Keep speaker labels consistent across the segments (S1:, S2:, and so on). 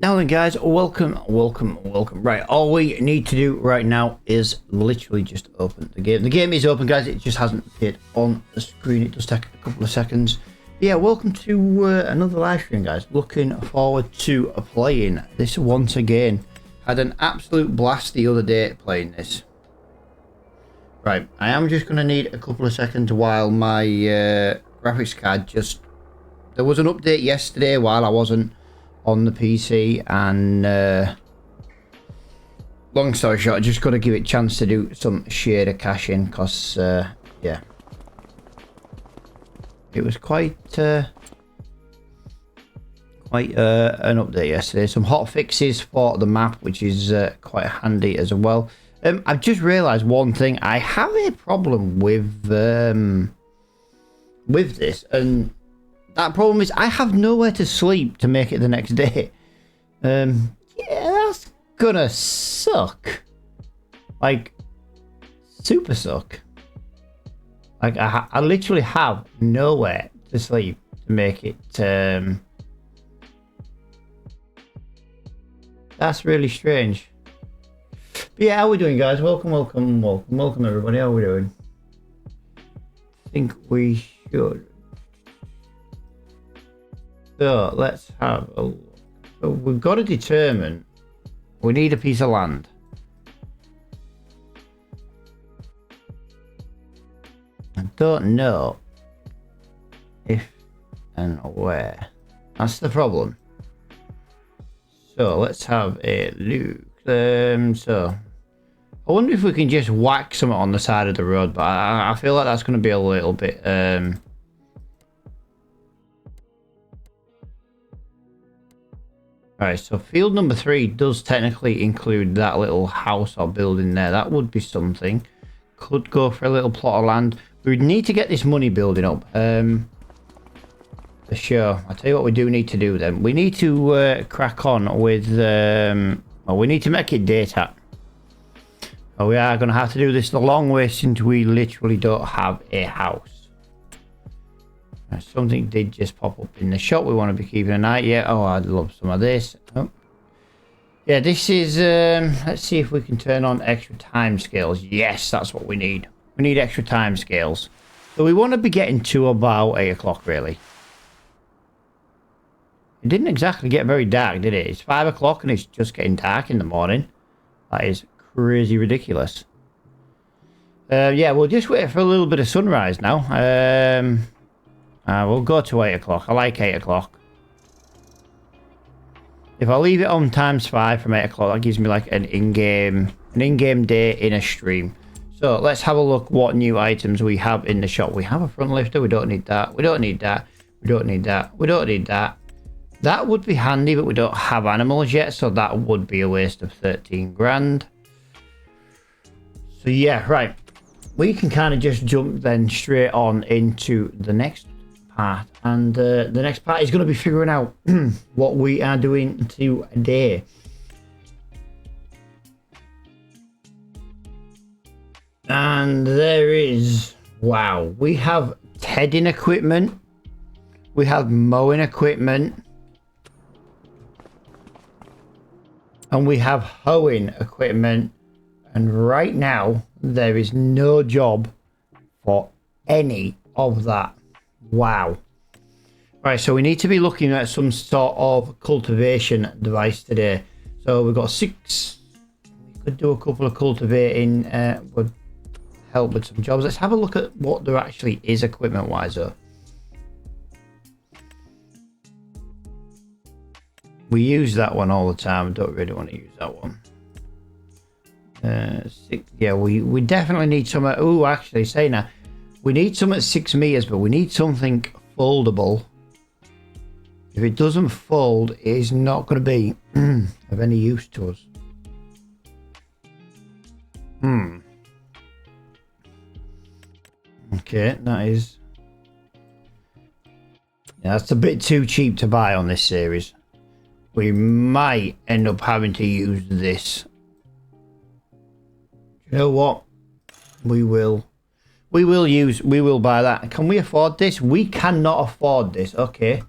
S1: Now then guys, welcome. Right, all we need to do right now is literally just open the game. The game is open guys, it just hasn't appeared on the screen. It does take a couple of seconds. But yeah, welcome to another live stream guys. Looking forward to playing this once again. Had an absolute blast the other day playing this. Right, I am just going to need a couple of seconds while my graphics card just... There was an update yesterday while I wasn't on the PC, and long story short, I just got to give it a chance to do some shader caching because yeah, it was quite an update yesterday. Some hot fixes for the map, which is quite handy as well. I've just realised one thing. I have a problem with this, and that problem is I have nowhere to sleep to make it the next day. Yeah, that's gonna suck. Like, super suck. Like, I literally have nowhere to sleep to make it. That's really strange. But yeah, how are we doing, guys? Welcome everybody. How are we doing? I think we should. So let's have a look. So we've got to determine we need a piece of land. I don't know if and where. That's the problem. So let's have a look. So I wonder if we can just whack something on the side of the road, but I feel like that's going to be a little bit Alright, so field number 3 does technically include that little house or building there. That would be something. Could go for a little plot of land. We would need to get this money building up. For sure. I'll tell you what we do need to do then. We need to crack on with... well, we need to make it daytime. Oh, we are going to have to do this the long way since we literally don't have a house. Something did just pop up in the shop. We want to be keeping an eye. Yeah. Oh, I'd love some of this. Oh. Yeah, this is... let's see if we can turn on extra time scales. Yes, that's what we need. We need extra time scales. So we want to be getting to about 8 o'clock, really. It didn't exactly get very dark, did it? It's 5 o'clock and it's just getting dark in the morning. That is crazy ridiculous. Yeah, we'll just wait for a little bit of sunrise now. We'll go to 8 o'clock. I like 8 o'clock. If I leave it on ×5 from 8 o'clock, that gives me like an in-game day in a stream. So let's have a look what new items we have in the shop. We have a front lifter. We don't need that. We don't need that. We don't need that. We don't need that. That would be handy, but we don't have animals yet, so that would be a waste of 13 grand. So yeah, right. We can kind of just jump then straight on into the next part, and the next part is going to be figuring out what we are doing today. And there is, wow, we have tedding equipment, we have mowing equipment, and we have hoeing equipment, and right now there is no job for any of that. Wow. Right, so we need to be looking at some sort of cultivation device today. So we've got 6. We could do a couple of cultivating, would help with some jobs. Let's have a look at what there actually is equipment wise though. We use that one all the time. I don't really want to use that one. 6, yeah, we definitely need some. Oh, actually, say now. We need some at 6 meters, but we need something foldable. If it doesn't fold, it is not going to be of any use to us. Okay, that is... Yeah, that's a bit too cheap to buy on this series. We might end up having to use this. You know what? We will buy that. Can we afford this? We cannot afford this. Okay.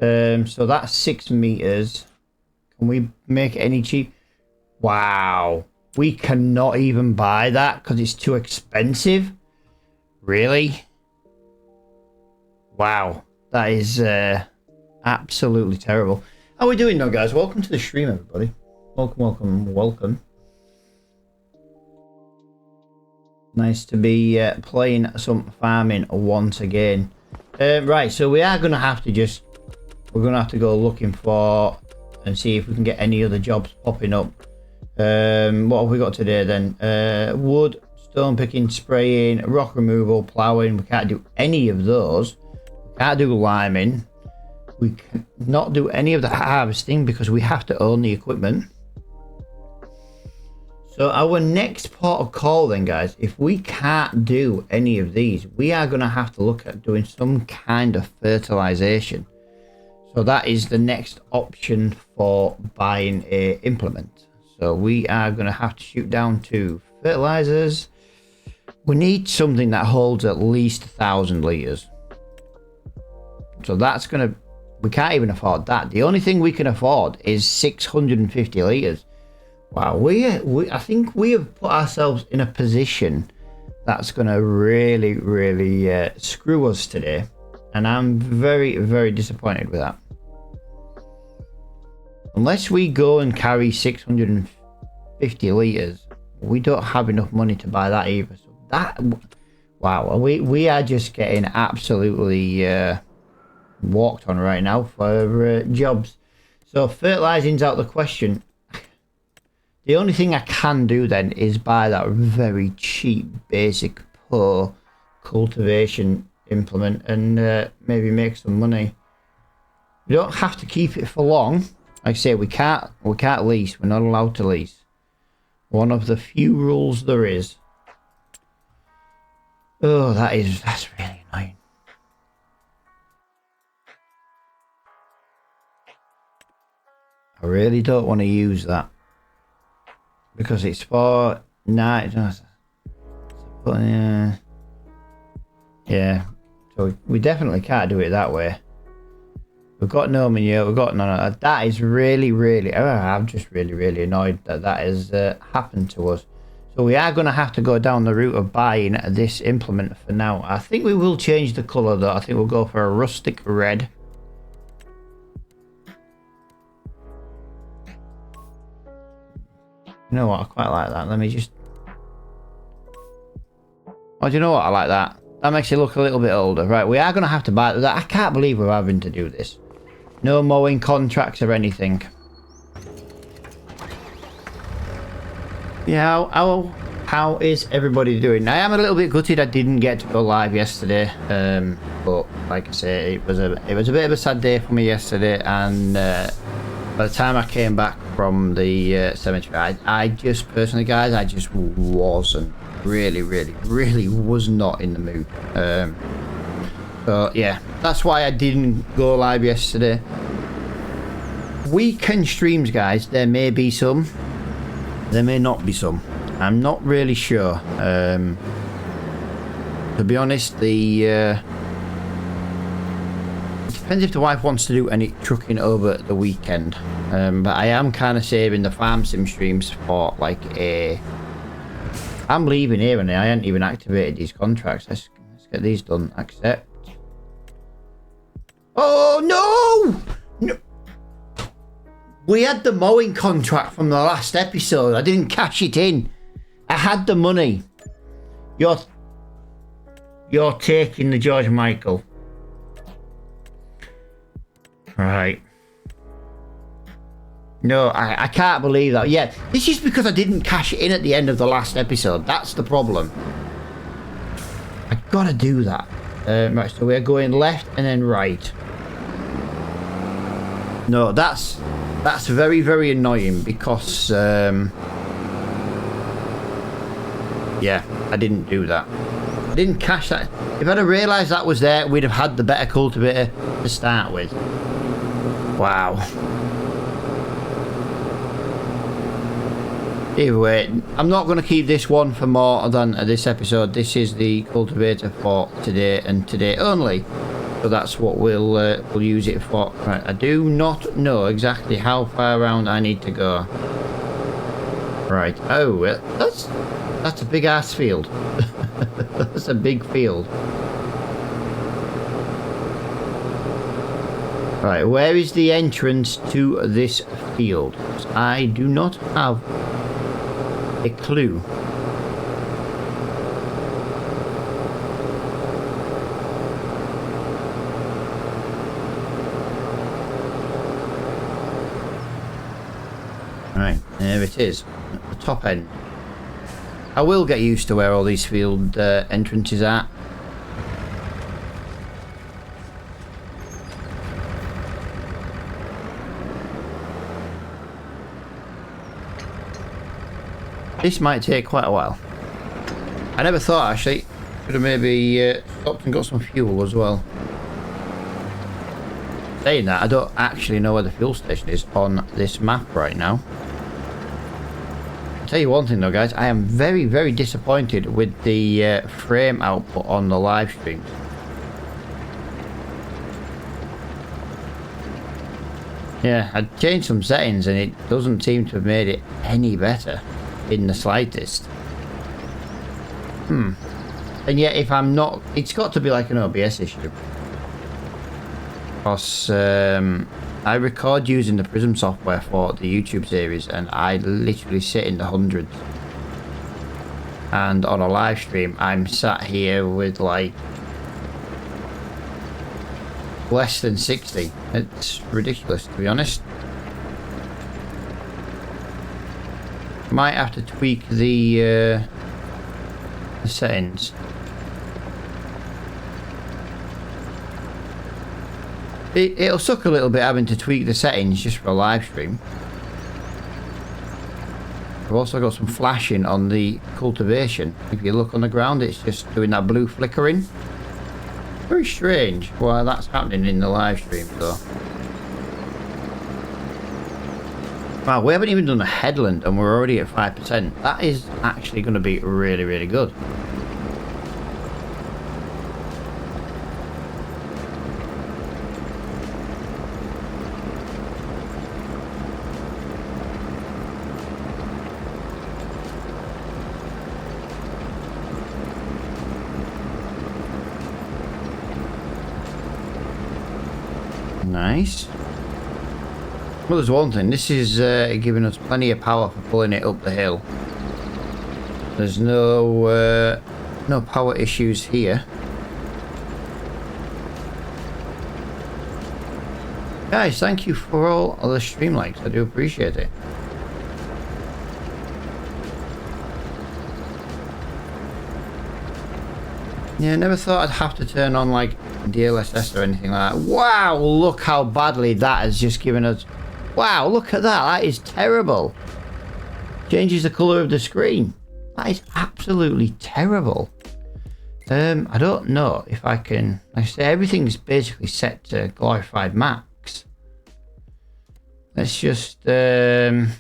S1: So that's 6 meters. Can we make it any cheap? Wow. We cannot even buy that because it's too expensive. Really? Wow. That is absolutely terrible. How are we doing now, guys? Welcome to the stream, everybody. Welcome, welcome, welcome. Nice to be playing some farming once again. Right, so we are going to have to we're going to have to go looking for and see if we can get any other jobs popping up. What have we got today then? Wood, stone picking, spraying, rock removal, ploughing. We can't do any of those. We can't do liming. We cannot do any of the harvesting because we have to own the equipment. So our next port of call then, guys, if we can't do any of these, we are going to have to look at doing some kind of fertilization. So that is the next option for buying a implement. So we are going to have to shoot down to fertilizers. We need something that holds at least 1,000 liters. So that's going to, we can't even afford that. The only thing we can afford is 650 liters. Wow, I think we have put ourselves in a position that's going to really screw us today. And I'm very, very disappointed with that. Unless we go and carry 650 liters, we don't have enough money to buy that either. So that, wow, we are just getting absolutely walked on right now for jobs. So fertilizing's out the question. The only thing I can do then is buy that very cheap basic poor cultivation implement and maybe make some money. We don't have to keep it for long. Like I say, we can't lease. We're not allowed to lease. One of the few rules there is. Oh, that's really annoying. I really don't want to use that. Because it's for night. Yeah. So we definitely can't do it that way. We've got no manure. We've got none of that. That is really. I'm just really annoyed that has happened to us. So we are going to have to go down the route of buying this implement for now. I think we will change the colour though. I think we'll go for a rustic red. You know what? I quite like that. Let me just... Oh, do you know what? I like that. That makes it look a little bit older. Right, we are going to have to buy that. I can't believe we're having to do this. No mowing contracts or anything. Yeah, how is everybody doing? I am a little bit gutted I didn't get to go live yesterday. But like I say, it was a bit of a sad day for me yesterday, and by the time I came back from the cemetery, I just personally, guys, I just wasn't really was not in the mood. So yeah, that's why I didn't go live yesterday. Weekend streams, guys, there may be some, there may not be some. I'm not really sure. To be honest, it depends if the wife wants to do any trucking over the weekend. But I am kind of saving the farm sim streams for like I'm leaving here and I hadn't even activated these contracts. Let's get these done. Accept. Oh no! We had the mowing contract from the last episode. I didn't cash it in. I had the money. You're taking the George Michael. Right. No, I can't believe that. Yeah, this is because I didn't cash it in at the end of the last episode. That's the problem. I gotta do that. Right, so we're going left and then right. No, that's very annoying because yeah, I didn't do that. I didn't cash that. If I'd have realised that was there, we'd have had the better cultivator to start with. Wow. Either way, I'm not going to keep this one for more than this episode. This is the cultivator for today and today only. So that's what we'll use it for. Right, I do not know exactly how far around I need to go. Right. Oh, that's a big ass field. That's a big field. Right, where is the entrance to this field? I do not have a clue. Right, there it is, at the top end. I will get used to where all these field entrances are. This might take quite a while. I never thought, actually. Could have maybe stopped and got some fuel as well. Saying that, I don't actually know where the fuel station is on this map right now. I'll tell you one thing though, guys. I am very, very disappointed with the frame output on the live streams. Yeah, I changed some settings and it doesn't seem to have made it any better in the slightest. And yet if I'm not, it's got to be like an OBS issue. Because I record using the Prism software for the YouTube series and I literally sit in the hundreds. And on a live stream I'm sat here with like less than 60. It's ridiculous, to be honest. Might have to tweak the settings. It'll suck a little bit having to tweak the settings just for a live stream. I've also got some flashing on the cultivation. If you look on the ground, it's just doing that blue flickering. Very strange why that's happening in the live stream though. Wow, we haven't even done a headland and we're already at 5%. That is actually going to be really, really good. Nice. Well, there's one thing. This is giving us plenty of power for pulling it up the hill. There's no power issues here. Guys, thank you for all the stream likes. I do appreciate it. Yeah, I never thought I'd have to turn on like DLSS or anything like that. Wow, look how badly that has just given us. Wow, look at that. That is terrible. Changes the colour of the screen. That is absolutely terrible. I don't know if I can. Like I say, everything's basically set to glorified max. Let's just let's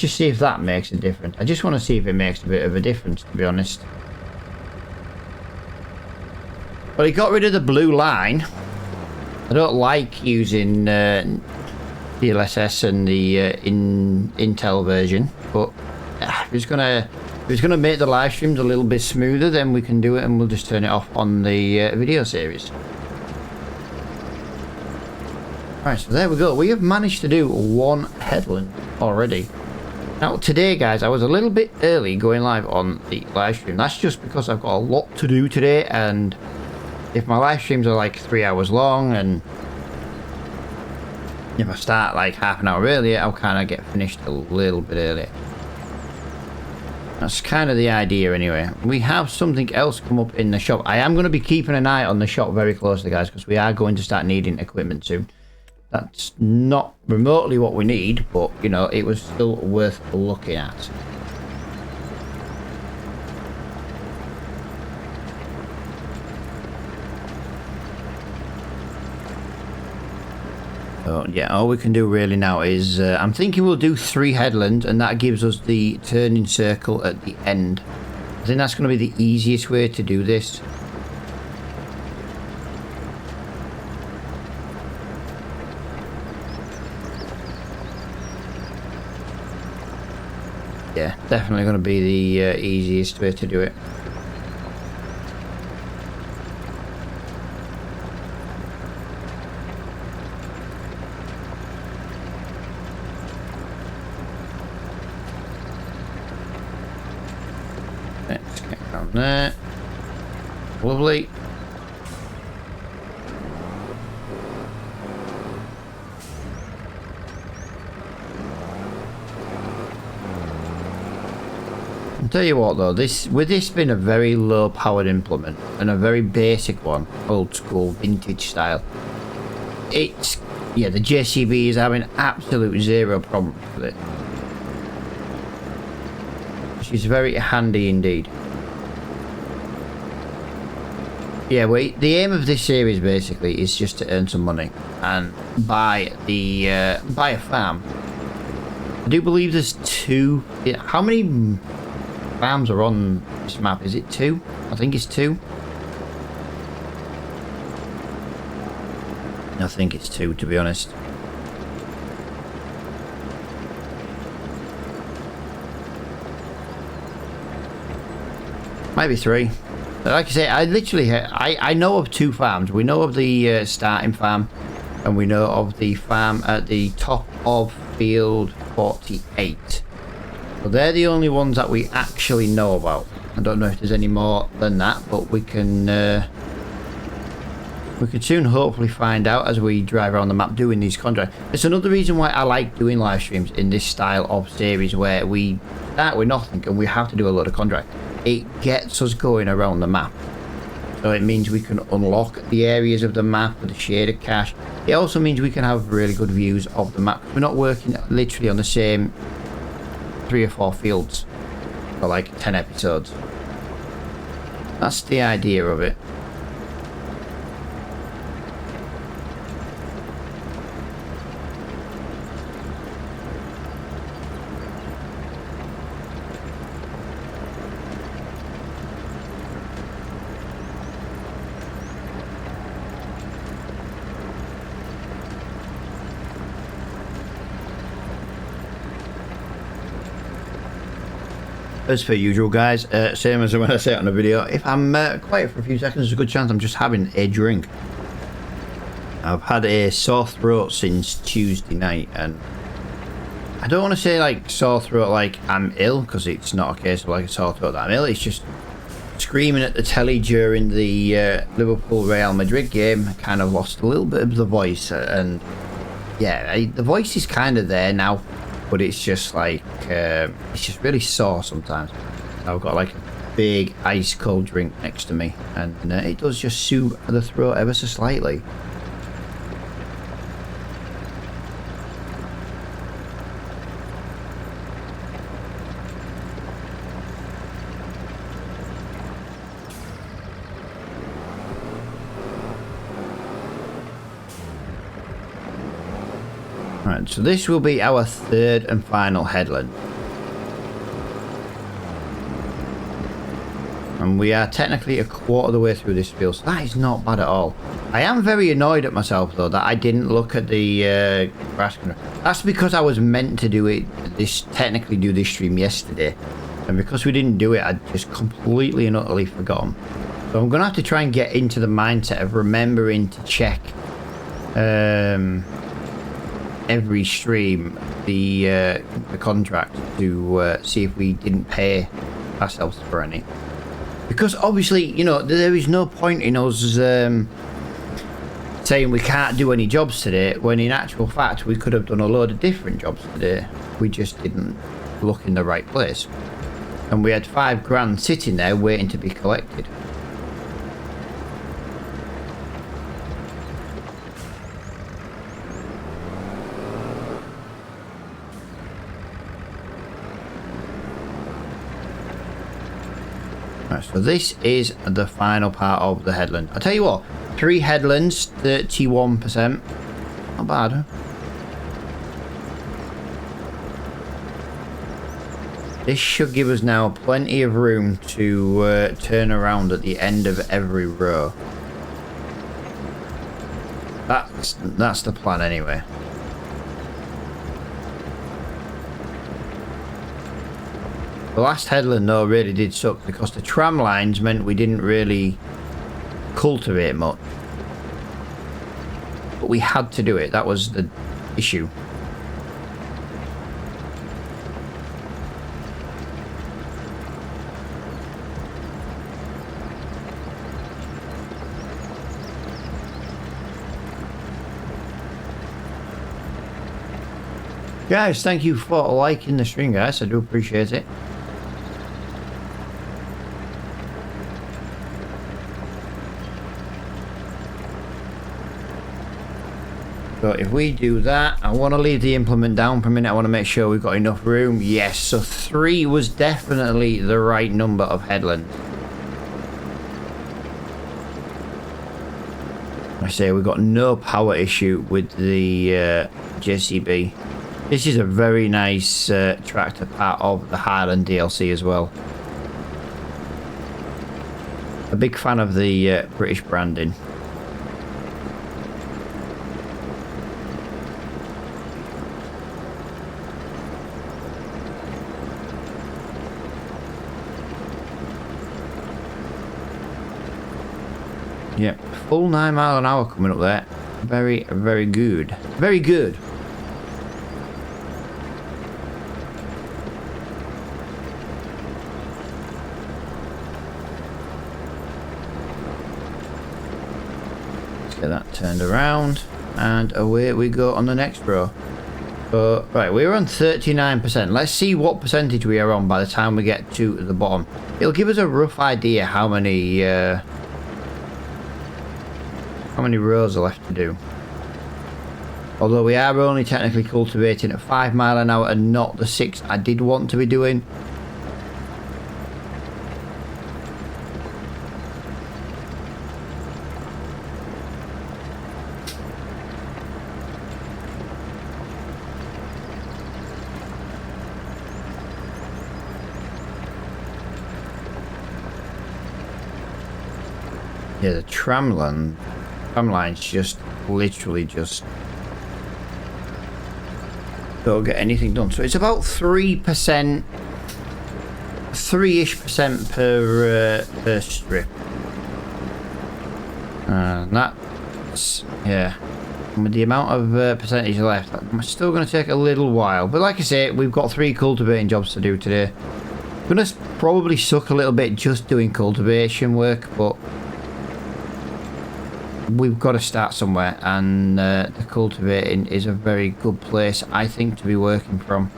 S1: just see if that makes a difference. I just want to see if it makes a bit of a difference, to be honest. But it got rid of the blue line. I don't like using DLSS and the Intel version, but if it's gonna make the live streams a little bit smoother, then we can do it, and we'll just turn it off on the video series. Right, so there we go. We have managed to do one headland already. Now today, guys, I was a little bit early going live on the live stream. That's just because I've got a lot to do today, and if my live streams are like 3 hours long, and if I start like half an hour earlier, I'll kind of get finished a little bit earlier. That's kind of the idea anyway. We have something else come up in the shop. I am going to be keeping an eye on the shop very closely, guys, because we are going to start needing equipment soon. That's not remotely what we need, but, you know, it was still worth looking at. So yeah, all we can do really now is I'm thinking we'll do 3 headlands, and that gives us the turning circle at the end. I think that's going to be the easiest way to do this. Yeah, definitely going to be the easiest way to do it. Let's get down there. Lovely. I'll tell you what though, with this being a very low powered implement and a very basic one, old school vintage style, it's, yeah, the JCB is having absolute zero problem with it. She's very handy indeed. Yeah, well, the aim of this series basically is just to earn some money and buy a farm. I do believe there's 2. How many farms are on this map? Is it 2? I think it's 2. I think it's 2, to be honest. Might be 3. Like I say, I know of 2 farms. We know of the starting farm, and we know of the farm at the top of field 48. So they're the only ones that we actually know about. I don't know if there's any more than that, but we can soon hopefully find out as we drive around the map doing these contracts. It's another reason why I like doing live streams in this style of series, where we start with nothing and we have to do a lot of contracts. It gets us going around the map, so it means we can unlock the areas of the map with the shaded cache. It also means we can have really good views of the map. We're not working literally on the same 3 or 4 fields for like 10 episodes. That's the idea of it. As per usual, guys, same as when I say it on the video, if I'm quiet for a few seconds, there's a good chance I'm just having a drink. I've had a sore throat since Tuesday night, and I don't want to say like sore throat like I'm ill, because it's not a case of like a sore throat that I'm ill. It's just screaming at the telly during the Liverpool Real Madrid game. I kind of lost a little bit of the voice, and yeah, the voice is kind of there now. But it's just like, it's just really sore sometimes. I've got like a big ice cold drink next to me, and it does just soothe the throat ever so slightly. Right, so this will be our 3rd and final headland. And we are technically a quarter of the way through this field, so that is not bad at all. I am very annoyed at myself though that I didn't look at the grass control. That's because I was meant to do it, technically do this stream yesterday. And because we didn't do it, I just completely and utterly forgotten. So I'm going to have to try and get into the mindset of remembering to check every stream the contract to see if we didn't pay ourselves for any, because obviously, you know, there is no point in us saying we can't do any jobs today, when in actual fact we could have done a load of different jobs today. We just didn't look in the right place, and we had £5 sitting there waiting to be collected. So this is the final part of the headland. I'll tell you what, 3 headlands, 31%. Not bad. This should give us now plenty of room to turn around at the end of every row. That's the plan anyway. The last headland though really did suck because the tram lines meant we didn't really cultivate much. But we had to do it, that was the issue. Guys, thank you for liking the stream, guys. I do appreciate it. So if we do that, I want to leave the implement down for a minute. I want to make sure we've got enough room. Yes, so 3 was definitely the right number of headlands. I say we've got no power issue with the JCB. This is a very nice tractor, part of the Highland DLC as well. A big fan of the British branding. Yep, full 9 mile an hour coming up there. Very, very good. Very good. Get that turned around and away we go on the next row. So right, we're on 39%. Let's see what percentage we are on by the time we get to the bottom. It'll give us a rough idea how many rows are left to do. Although we are only technically cultivating at 5 mile an hour and not the 6 I did want to be doing. Yeah, the tram line's just literally just don't get anything done. So it's about 3%, 3-ish% per strip. That's, yeah. And with the amount of percentage left, I'm still going to take a little while. But like I say, we've got 3 cultivating jobs to do today. I'm going to probably suck a little bit just doing cultivation work, but we've got to start somewhere, and the cultivating is a very good place, I think, to be working from.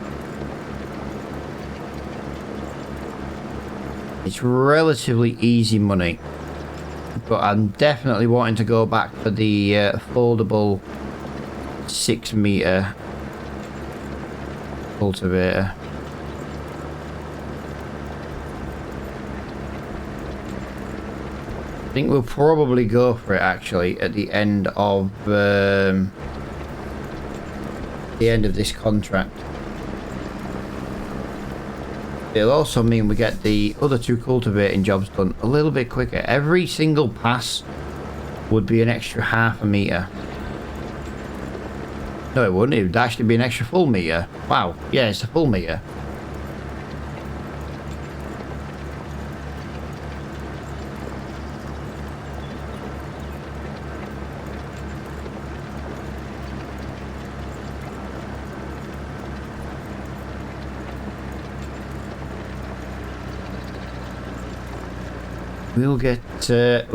S1: It's relatively easy money, but I'm definitely wanting to go back for the foldable 6 meter cultivator. I think we'll probably go for it actually at the end of this contract. It'll also mean we get the other 2 cultivating jobs done a little bit quicker. Every single pass would be an extra half a meter. No, it wouldn't. It would actually be an extra full meter. Wow. Yeah, it's a full meter. We'll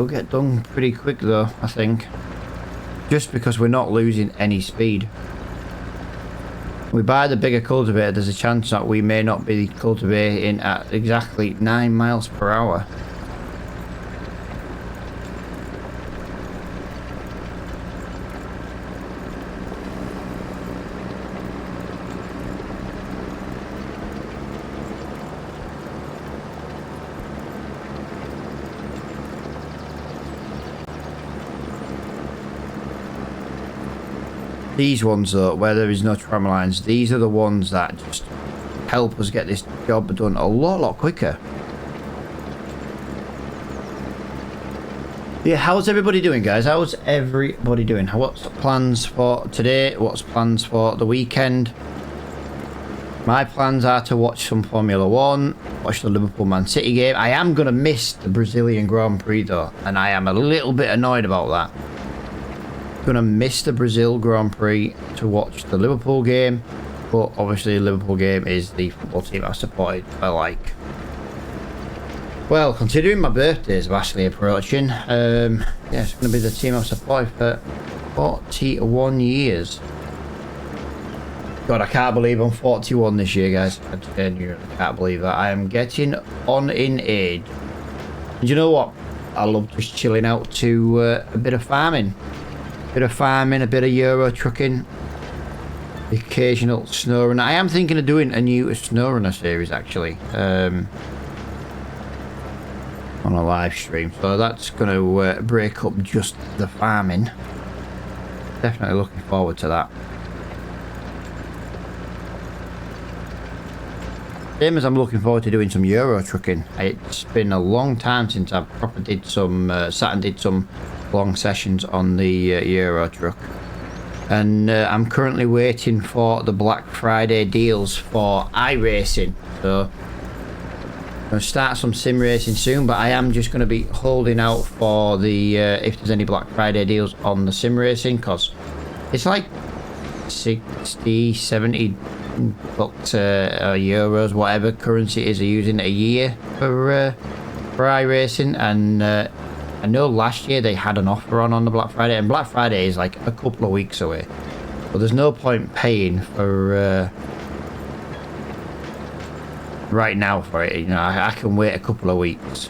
S1: get done pretty quick though, I think. Just because we're not losing any speed. We buy the bigger cultivator, there's a chance that we may not be cultivating at exactly 9 miles per hour. These ones though, where there is no tram lines, these are the ones that just help us get this job done a lot quicker. Yeah, how's everybody doing, guys? How's everybody doing? What's plans for today? What's plans for the weekend? My plans are to watch some Formula 1, watch the Liverpool Man City game. I am going to miss the Brazilian Grand Prix though, and I am a little bit annoyed about that. Going to miss the Brazil Grand Prix to watch the Liverpool game, but obviously the Liverpool game is the football team I supported for, like, well, considering my birthday is vastly approaching, yeah, it's going to be the team I've supported for 41 years. God, I can't believe I'm 41 this year, guys. I genuinely can't believe that. I am getting on in age. And you know what? I love just chilling out to a bit of farming. A bit of Euro trucking. The occasional snow runner. I am thinking of doing a new snow runner series, actually. On a live stream, so that's going to break up just the farming. Definitely looking forward to that. Same as I'm looking forward to doing some Euro trucking. It's been a long time since I've proper did some sat and did some long sessions on the Euro truck, and I'm currently waiting for the Black Friday deals for iRacing. So I'm going to start some sim racing soon, but I am just going to be holding out for the if there's any Black Friday deals on the sim racing, because it's like 60, 70 bucks euros, whatever currency it is they're using a year for iRacing. And I know last year they had an offer on the Black Friday, and Black Friday is like a couple of weeks away, but there's no point paying for right now for it. You know, I can wait a couple of weeks,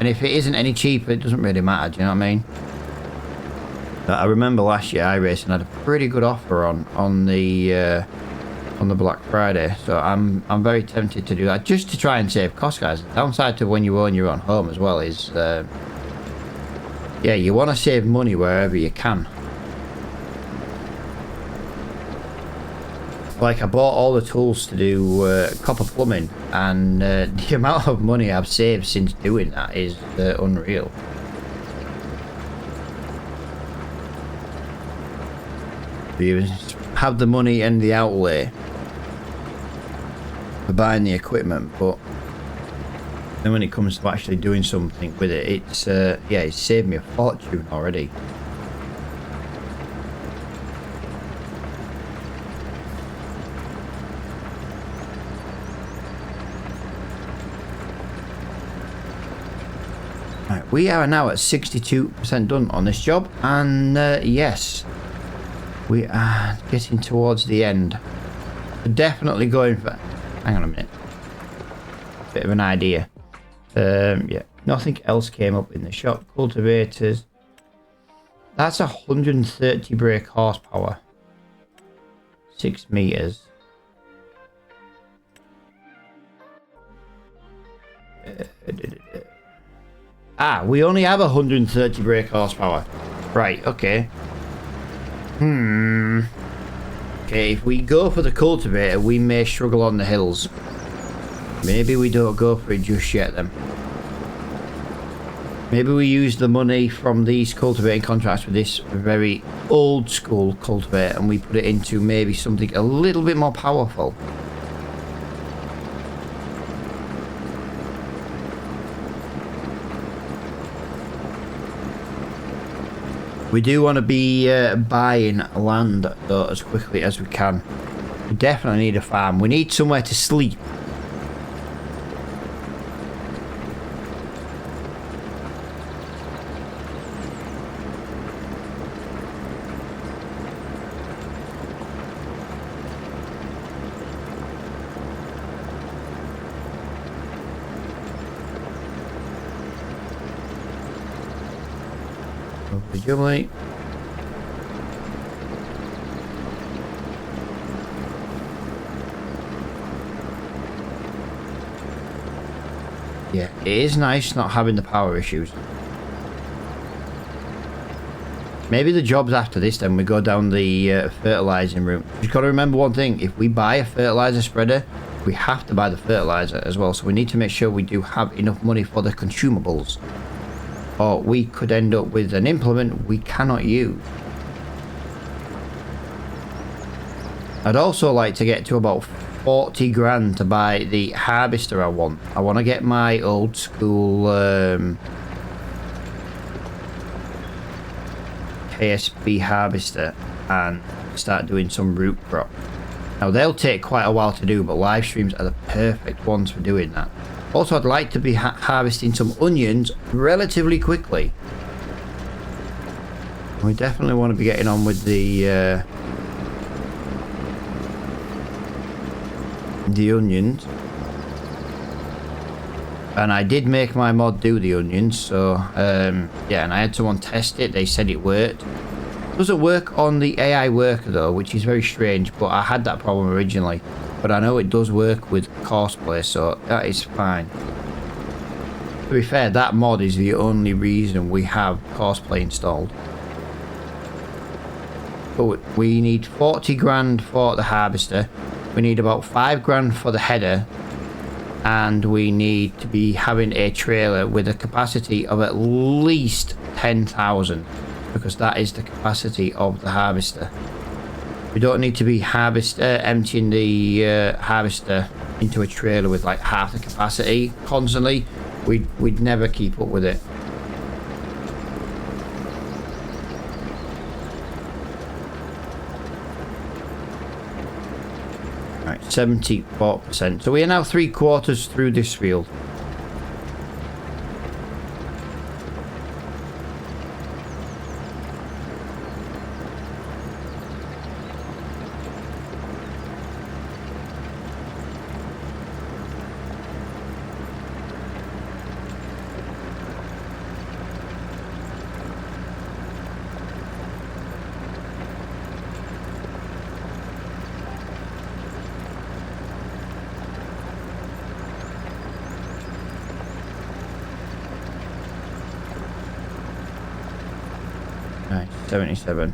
S1: and if it isn't any cheaper, it doesn't really matter. Do you know what I mean? I remember last year iRacing had a pretty good offer on the Black Friday, so I'm very tempted to do that just to try and save costs, guys. The downside to when you own your own home as well is yeah, you want to save money wherever you can. Like, I bought all the tools to do copper plumbing, and the amount of money I've saved since doing that is unreal. You have the money and the outlay for buying the equipment, but then when it comes to actually doing something with it, it's yeah, it's saved me a fortune already. Right, we are now at 62% done on this job, and yes, we are getting towards the end. We're definitely going for... Hang on a minute. Bit of an idea. Yeah, nothing else came up in the shop. Cultivators. That's 130 brake horsepower. 6 meters. We only have 130 brake horsepower. Right, okay. Okay, if we go for the cultivator, we may struggle on the hills. Maybe we don't go for it just yet then. Maybe we use the money from these cultivating contracts for this very old school cultivator, and we put it into maybe something a little bit more powerful. We do want to be buying land though as quickly as we can. We definitely need a farm. We need somewhere to sleep. Jubilee. Yeah, it is nice not having the power issues. Maybe the jobs after this, then we go down the fertilizing route. You've got to remember one thing. If we buy a fertilizer spreader, we have to buy the fertilizer as well. So we need to make sure we do have enough money for the consumables. Or we could end up with an implement we cannot use. I'd also like to get to about 40 grand to buy the harvester I want. I want to get my old school KSB harvester and start doing some root crop. Now they'll take quite a while to do, but live streams are the perfect ones for doing that. Also, I'd like to be harvesting some onions relatively quickly. We definitely want to be getting on with the onions. And I did make my mod do the onions, so yeah, and I had someone test it. They said it worked. It doesn't work on the AI worker though, which is very strange, but I had that problem originally. But I know it does work with cosplay, so that is fine. To be fair, that mod is the only reason we have cosplay installed. But we need 40 grand for the harvester. We need about 5 grand for the header. And we need to be having a trailer with a capacity of at least 10,000, because that is the capacity of the harvester. We don't need to be emptying the harvester into a trailer with like half the capacity constantly. We'd never keep up with it. Right, 74%. So we are now 3/4 through this field. Right, 77.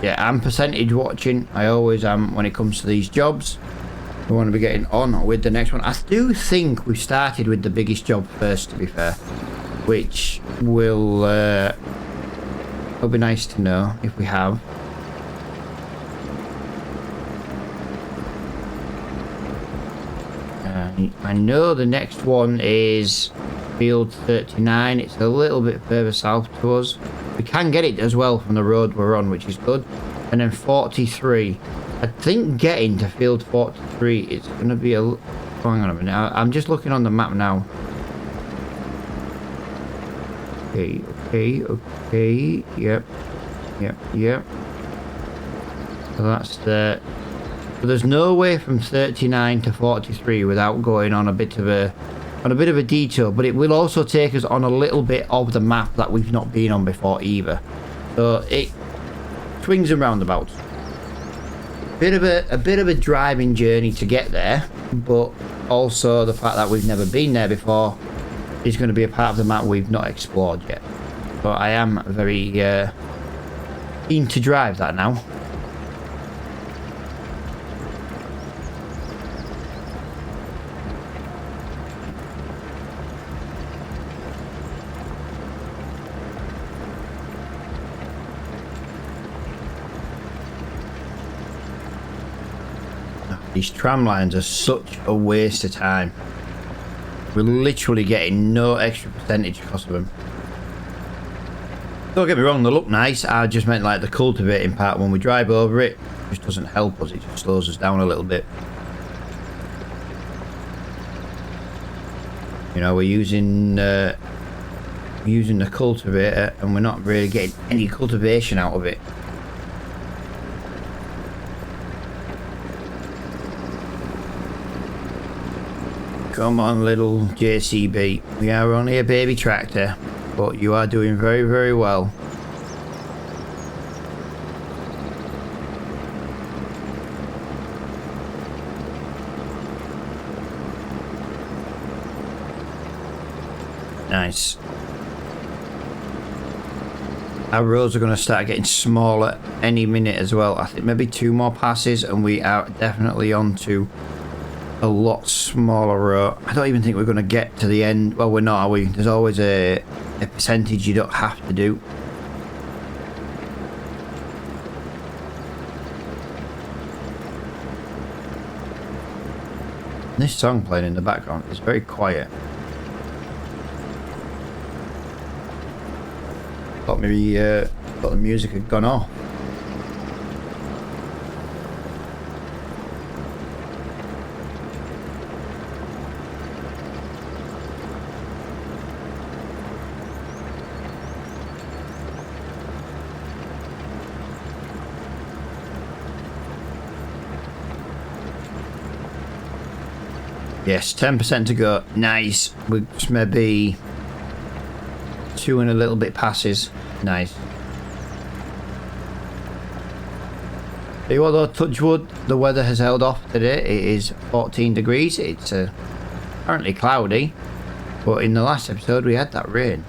S1: Yeah, I'm percentage watching. I always am when it comes to these jobs. We want to be getting on with the next one. I do think we started with the biggest job first, to be fair, which will it'll be nice to know if we have. I know the next one is field 39. It's a little bit further south to us. We can get it as well from the road we're on, which is good. And then 43. I think getting to field 43 is going to be a... Oh, hang on a minute. I'm just looking on the map now. Okay. Yep. So that's the... So there's no way from 39 to 43 without going on a bit of a detour, but it will also take us on a little bit of the map that we've not been on before either. So it swings and roundabouts. A bit of a driving journey to get there, but also the fact that we've never been there before is going to be a part of the map we've not explored yet. But I am very keen to drive that now. These tram lines are such a waste of time. We're literally getting no extra percentage because of them. Don't get me wrong, they look nice. I just meant like the cultivating part when we drive over it. Just doesn't help us, it just slows us down a little bit. You know, we're using the cultivator and we're not really getting any cultivation out of it. Come on, little JCB. We are only a baby tractor, but you are doing very, very well. Nice. Our roads are going to start getting smaller any minute as well. I think maybe 2 more passes and we are definitely on to a lot smaller road. I don't even think we're going to get to the end. Well, we're not, are we? There's always a percentage you don't have to do. This song playing in the background is very quiet. Thought maybe thought the music had gone off. Yes, 10% to go. Nice. We just maybe 2 and a little bit passes. Nice. Tell you what though, touch wood, the weather has held off today. It is 14 degrees. It's apparently cloudy, but in the last episode we had that rain.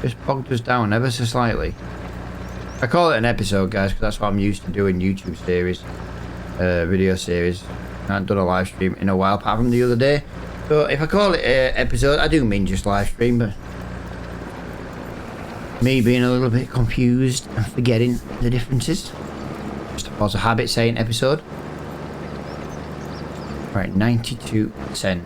S1: Just bogged us down ever so slightly. I call it an episode, guys, because that's what I'm used to doing YouTube series, video series. I haven't done a live stream in a while, apart from the other day. So if I call it an episode, I do mean just live stream, but me being a little bit confused and forgetting the differences. Just a habit saying episode. Right, 92%.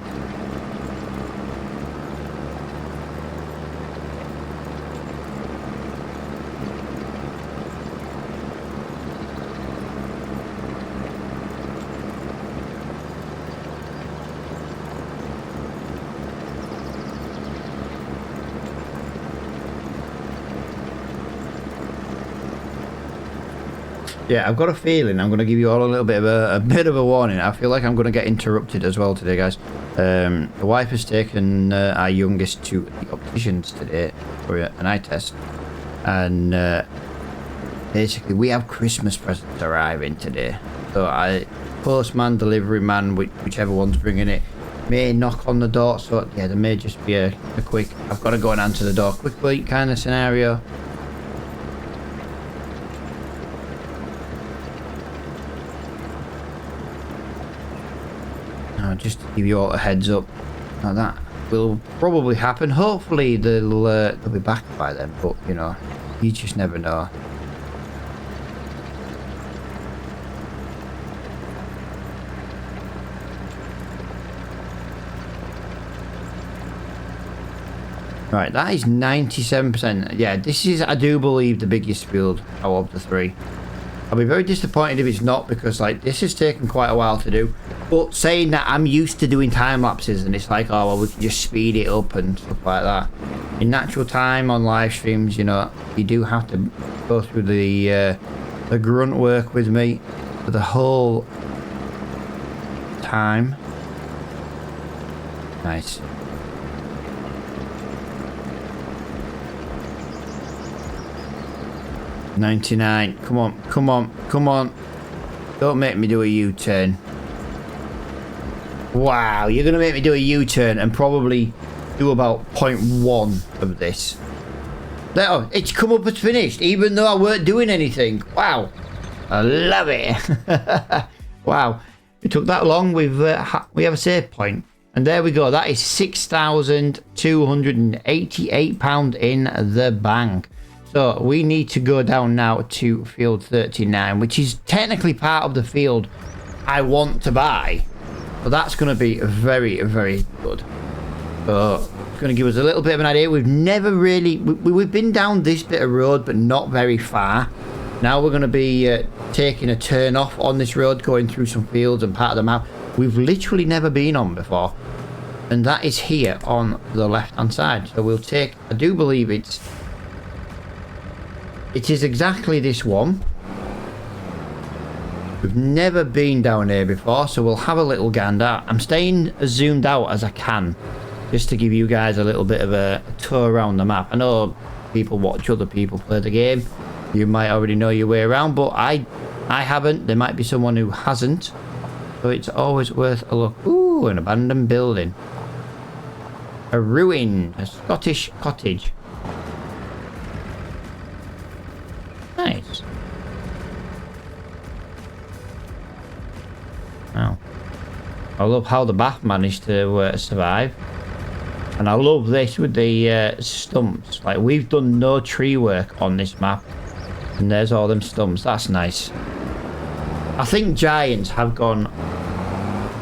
S1: Yeah, I've got a feeling I'm going to give you all a little bit of a warning. I feel like I'm going to get interrupted as well today, guys. The wife has taken our youngest to the opticians today for an eye test, and basically we have Christmas presents arriving today. So postman, delivery man, whichever one's bringing it, may knock on the door. So yeah, there may just be a quick, I've got to go and answer the door quickly kind of scenario. Just to give you all a heads up, now that will probably happen. Hopefully they'll be back by then, but you know, you just never know. Right, that is 97%. Yeah, this is, I do believe, the biggest field out of the 3. I'll be very disappointed if it's not, because like this has taken quite a while to do. But saying that, I'm used to doing time lapses, and it's like, oh well, we can just speed it up and stuff like that. In natural time on live streams, you know, you do have to go through the grunt work with me for the whole time. Nice. $99. Come on, come on, come on. Don't make me do a U-turn. Wow, you're going to make me do a U-turn and probably do about 0.1 of this. Oh, it's come up as finished, even though I weren't doing anything. Wow. I love it. Wow. It took that long. We have a save point. And there we go. That is £6,288 in the bank. So we need to go down now to field 39, which is technically part of the field I want to buy. So that's going to be very, very good. So it's going to give us a little bit of an idea. We've never really... We've been down this bit of road, but not very far. Now we're going to be taking a turn off on this road, going through some fields and part of the map we've literally never been on before. And that is here on the left-hand side. So we'll take... I do believe it is exactly this one. We've never been down here before, so we'll have a little gander. I'm staying as zoomed out as I can, just to give you guys a little bit of a tour around the map. I know people watch other people play the game. You might already know your way around, but I haven't. There might be someone who hasn't. So it's always worth a look. Ooh, an abandoned building. A ruin. A Scottish cottage. I love how the bath managed to survive. And I love this with the stumps. Like, we've done no tree work on this map. And there's all them stumps. That's nice. I think Giants have gone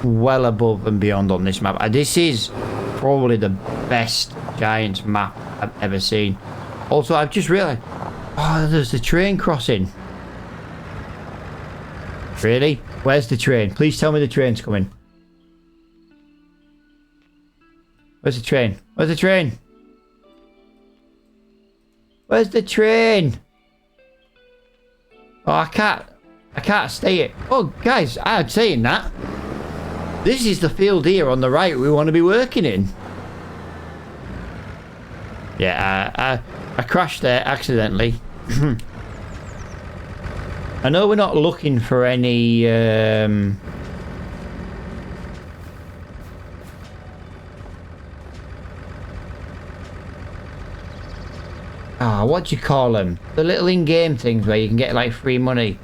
S1: well above and beyond on this map. This is probably the best Giants map I've ever seen. Also, I've just realised... Oh, there's the train crossing. Really? Where's the train? Please tell me the train's coming. Where's the train? Where's the train? Where's the train? Oh, I can't stay it. Oh, guys, I'm saying that. This is the field here on the right we want to be working in. Yeah, I crashed there accidentally. I know we're not looking for any... what do you call them? The little in-game things where you can get like free money.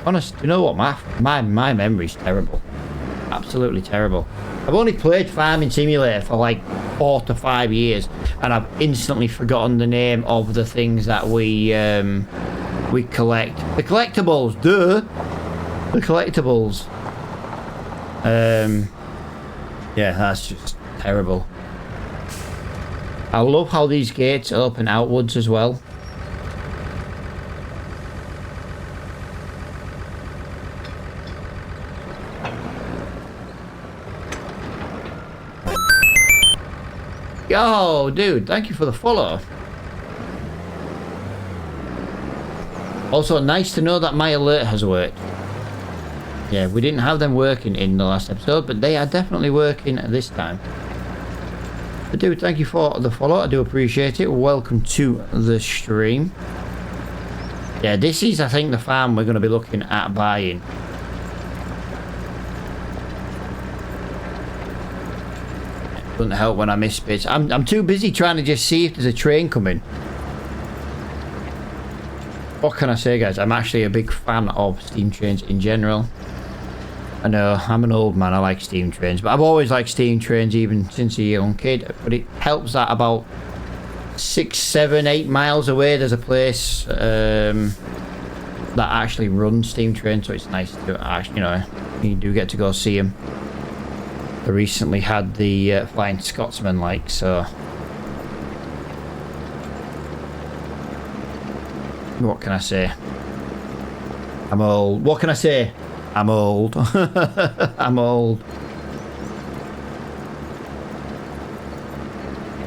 S1: Honest, you know what, my memory's terrible. Absolutely terrible. I've only played Farming Simulator for like 4 to 5 years, and I've instantly forgotten the name of the things that we collect. The collectibles, duh. The collectibles. Yeah, that's just terrible. I love how these gates open outwards as well. Yo, dude, thank you for the follow. Also, nice to know that my alert has worked. Yeah, we didn't have them working in the last episode, but they are definitely working this time. But dude, thank you for the follow. I do appreciate it. Welcome to the stream. Yeah, this is, I think, the farm we're going to be looking at buying. Doesn't help when I miss bits. I'm too busy trying to just see if there's a train coming. What can I say, guys? I'm actually a big fan of steam trains in general. I know, I'm an old man, I like steam trains, but I've always liked steam trains even since a young kid. But it helps that about 6, 7, 8 miles away there's a place that actually runs steam trains, so it's nice to actually, you know, you do get to go see them. I recently had the Flying Scotsman, like, so... What can I say? I'm old. What can I say? I'm old. I'm old.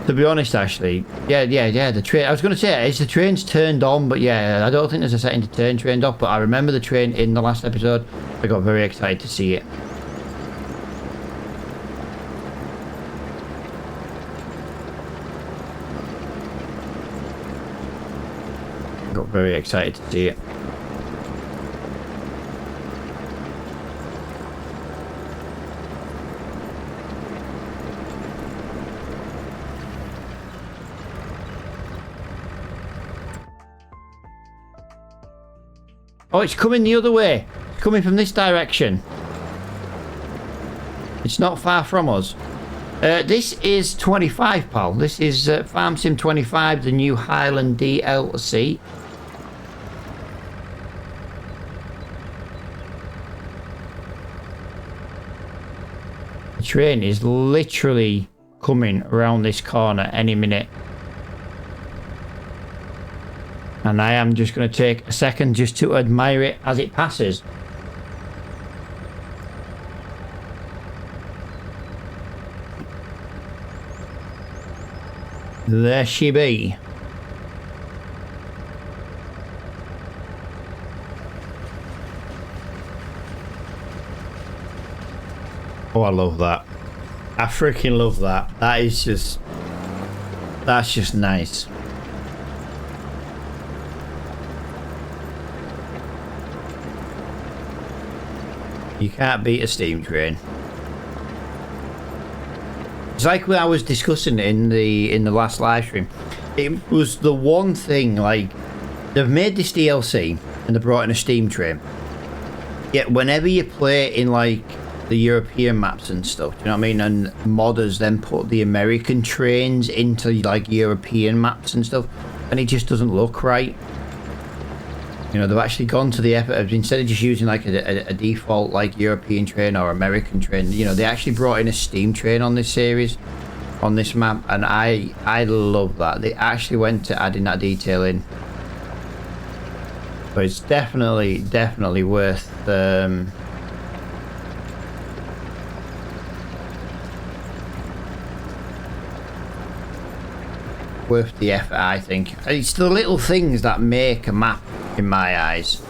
S1: To be honest, actually, yeah, the train... I was going to say, is the train's turned on, but yeah, I don't think there's a setting to turn trained off, but I remember the train in the last episode. I got very excited to see it. Got very excited to see it. Oh, it's coming the other way. It's coming from this direction. It's not far from us. This is 25, pal. This is Farm Sim 25, the new Highland DLC. The train is literally coming around this corner any minute. And I am just going to take a second just to admire it as it passes. There she be. Oh, I love that. I freaking love that. That is just... That's just nice. You can't beat a steam train. It's like when I was discussing in the last live stream. It was the one thing, like, they've made this DLC and they brought in a steam train. Yeah, whenever you play in like the European maps and stuff, do you know what I mean? And modders then put the American trains into like European maps and stuff, and it just doesn't look right. You know, they've actually gone to the effort of, instead of just using like a default like European train or American train, you know, they actually brought in a steam train on this series, on this map, and I love that. They actually went to adding that detail in. But it's definitely worth worth the effort, I think. It's the little things that make a map in my eyes.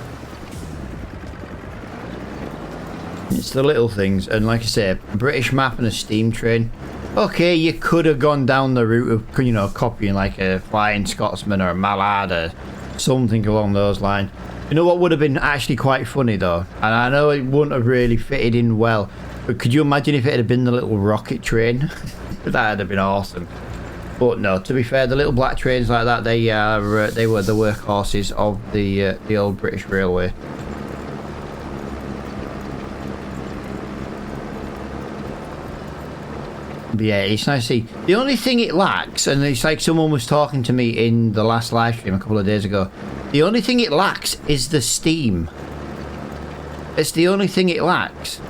S1: It's the little things, and like I say, a British map and a steam train. Okay, you could have gone down the route of, you know, copying like a Flying Scotsman or a Mallard or something along those lines. You know what would have been actually quite funny though, and I know it wouldn't have really fitted in well, but could you imagine if it had been the little rocket train? That'd have been awesome. But no, to be fair, the little black trains like that, they were the workhorses of the old British Railway. But yeah, it's nice to see. The only thing it lacks, and it's like someone was talking to me in the last live stream a couple of days ago, the only thing it lacks is the steam. It's the only thing it lacks.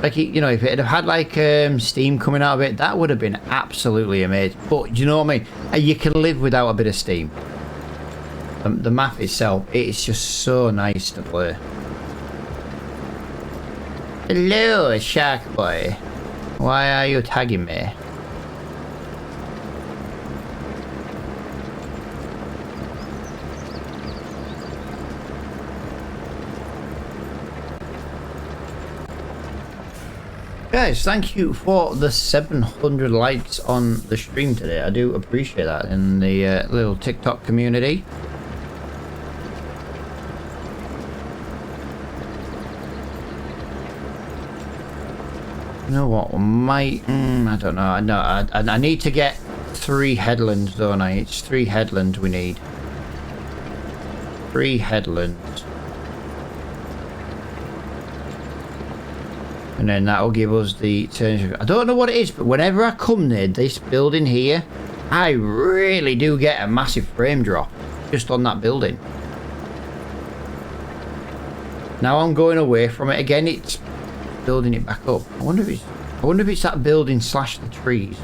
S1: Like, you know, if it had like steam coming out of it, that would have been absolutely amazing. But do you know what I mean? You can live without a bit of steam. The map itself, it's just so nice to play. Hello, Shark Boy. Why are you tagging me? Guys, thank you for the 700 likes on the stream today. I do appreciate that in the little TikTok community. You know what? I don't know. I need to get 3 headlands, don't I? It's 3 headlands we need. 3 headlands. And then that'll give us the turn. I don't know what it is, but whenever I come near this building here, I really do get a massive frame drop just on that building. Now I'm going away from it again. It's building it back up. I wonder if it's that building slash the trees.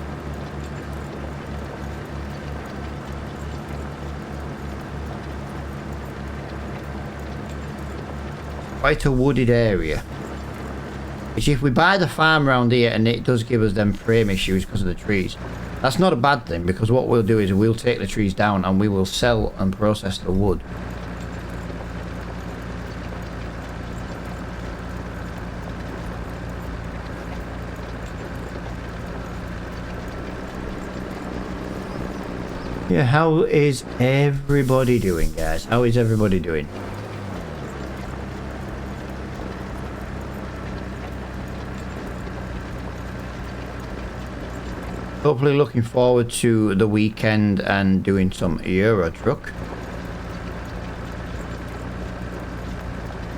S1: Quite a wooded area. Which if we buy the farm around here and it does give us them frame issues because of the trees, that's not a bad thing, because what we'll do is we'll take the trees down and we will sell and process the wood. Yeah, how is everybody doing, guys? How is everybody doing? Hopefully looking forward to the weekend and doing some Euro Truck.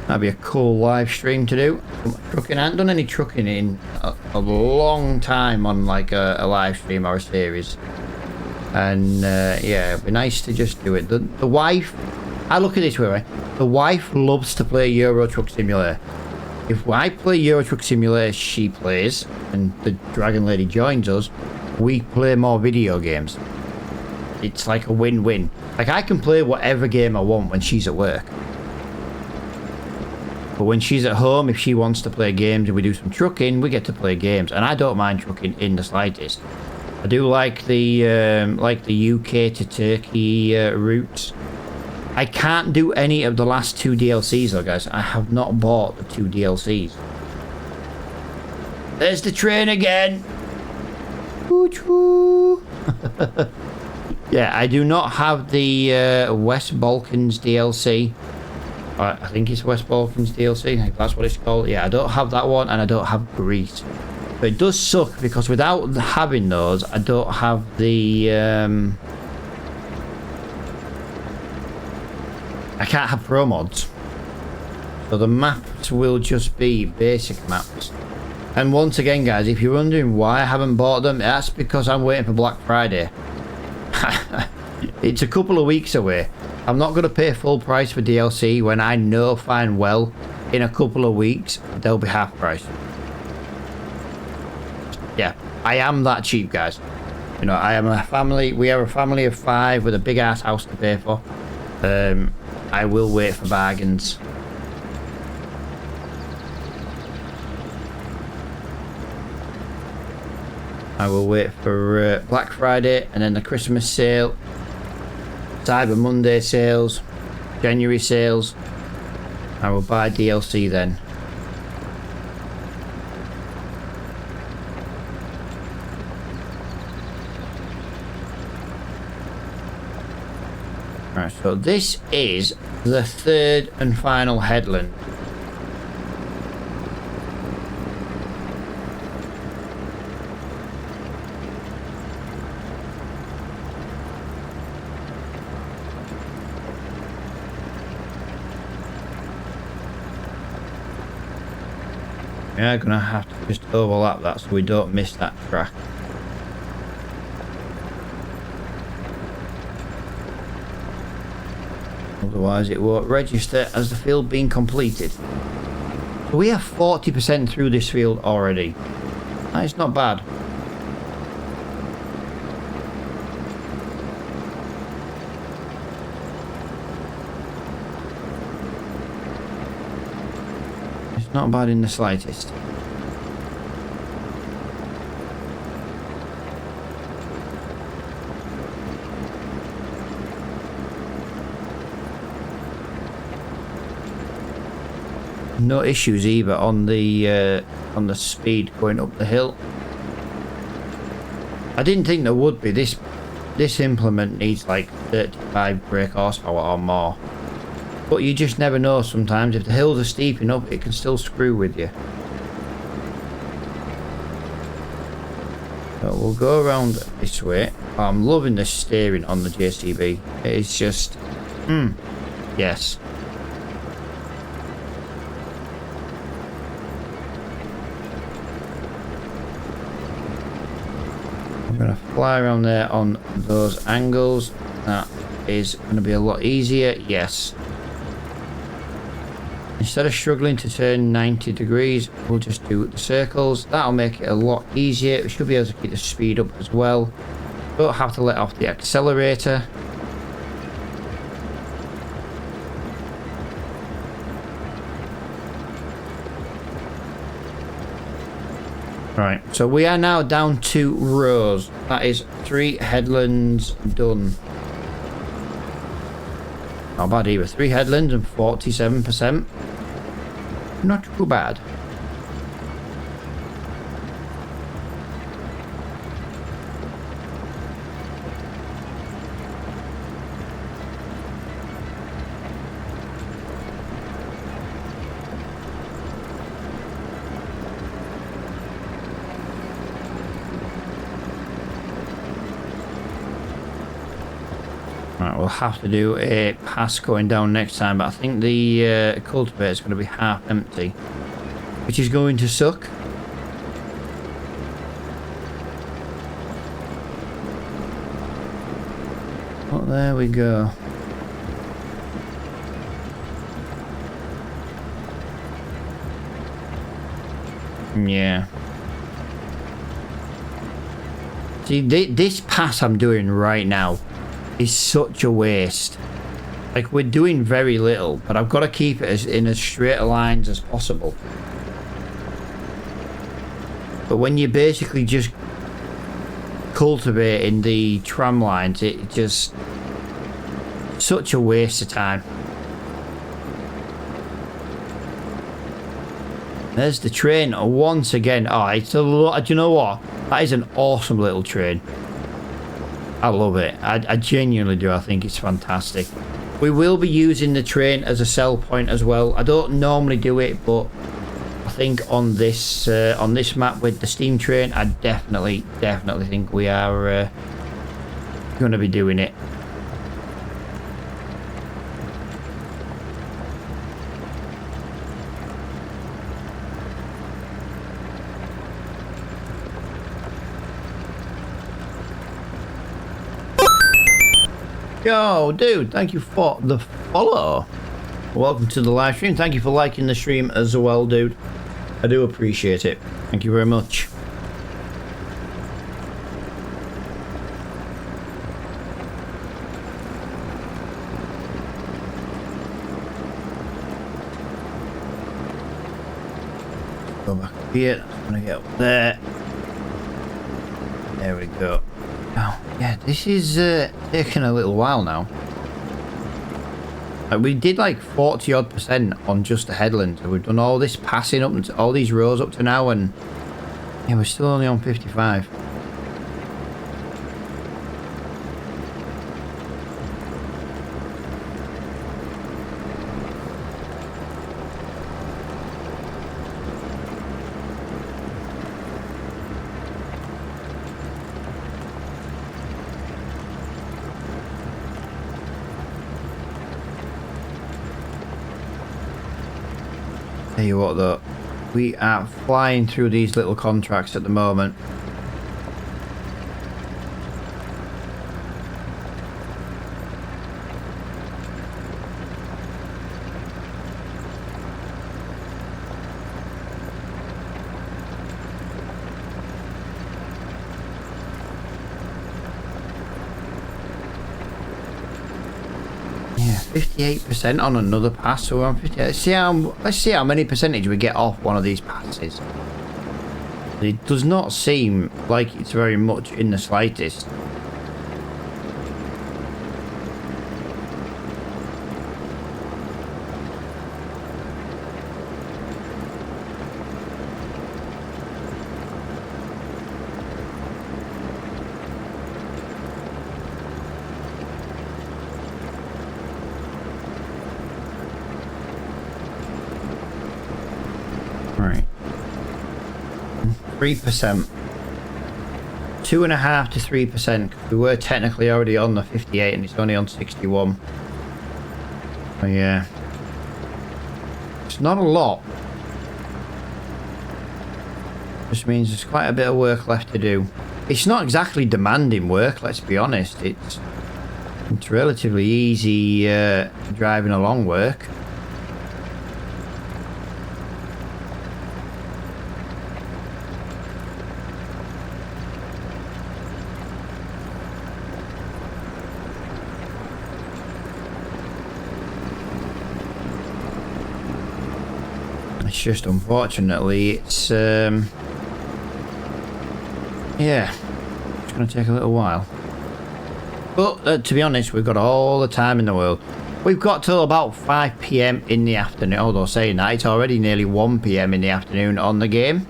S1: That'd be a cool live stream to do. Trucking, I haven't done any trucking in a long time on like a live stream or a series. And yeah, it'd be nice to just do it. The wife, I look at it this way, right? The wife loves to play Euro Truck Simulator. If I play Euro Truck Simulator, she plays, and the Dragon Lady joins us. We play more video games. It's like a win-win. Like, I can play whatever game I want when she's at work. But when she's at home, if she wants to play games and we do some trucking, we get to play games. And I don't mind trucking in the slightest. I do like the UK to Turkey routes. I can't do any of the last 2 DLCs though, guys. I have not bought the 2 DLCs. There's the train again. Yeah, I do not have the West Balkans DLC. I think it's West Balkans DLC. I think that's what it's called. Yeah, I don't have that one, and I don't have Greece. But it does suck because without having those, I don't have the. I can't have pro mods. So the maps will just be basic maps. And once again, guys, if you're wondering why I haven't bought them, that's because I'm waiting for Black Friday. It's a couple of weeks away. I'm not going to pay full price for DLC when I know fine well in a couple of weeks they'll be half price. Yeah, I am that cheap, guys. You know, I am a family. We are a family of 5 with a big ass house to pay for. I will wait for bargains. I will wait for Black Friday and then the Christmas sale, Cyber Monday sales, January sales. I will buy DLC then. Right, so this is the 3rd and final headland. Yeah, gonna have to just overlap that so we don't miss that track. Otherwise it won't register as the field being completed. So we are 40% through this field already. That is not bad. It's not bad in the slightest. No issues either on the speed going up the hill. I didn't think there would be. This implement needs like 35 brake horsepower or more. But you just never know sometimes. If the hills are steep enough, it can still screw with you. So we'll go around this way. Oh, I'm loving the steering on the JCB. It's just... yes. I'm going to fly around there on those angles. That is going to be a lot easier. Yes. Instead of struggling to turn 90 degrees, we'll just do the circles. That'll make it a lot easier. We should be able to keep the speed up as well. Don't have to let off the accelerator. Right, so we are now down 2 rows. That is 3 headlands done. Not bad either. 3 headlands and 47%. Not too bad. Right, we'll have to do a pass going down next time, but I think the cultivator is going to be half empty, which is going to suck. Well, there we go. Yeah. See, this pass I'm doing right now is such a waste. Like, we're doing very little, but I've got to keep it in as straight lines as possible. But when you're basically just cultivating the tram lines, it just... such a waste of time. There's the train once again. Oh, it's a lot. Do you know what? That is an awesome little train. I love it. I genuinely do. I think it's fantastic. We will be using the train as a sell point as well. I don't normally do it, but I think on this map with the steam train, I definitely think we are going to be doing it. Yo, dude, thank you for the follow. Welcome to the live stream. Thank you for liking the stream as well, dude. I do appreciate it. Thank you very much. Go back here. I'm gonna get up there. There we go. Oh, yeah, this is taking a little while now. We did like 40 odd % on just the headland. So we've done all this passing up and all these rows up to now, and yeah, we're still only on 55. Tell you what though, we are flying through these little contracts at the moment. Yeah, 58% on another pass, so we're on 50. Let's see how many percentage we get off one of these passes. It does not seem like it's very much in the slightest. Right. 3%. 2.5 to 3%. We were technically already on the 58 and it's only on 61. Oh yeah. It's not a lot. Just means there's quite a bit of work left to do. It's not exactly demanding work, let's be honest. It's relatively easy driving along work. It's just unfortunately it's yeah, it's gonna take a little while, but to be honest, we've got all the time in the world. We've got till about 5 PM in the afternoon, although saying that, it's already nearly 1 PM in the afternoon on the game.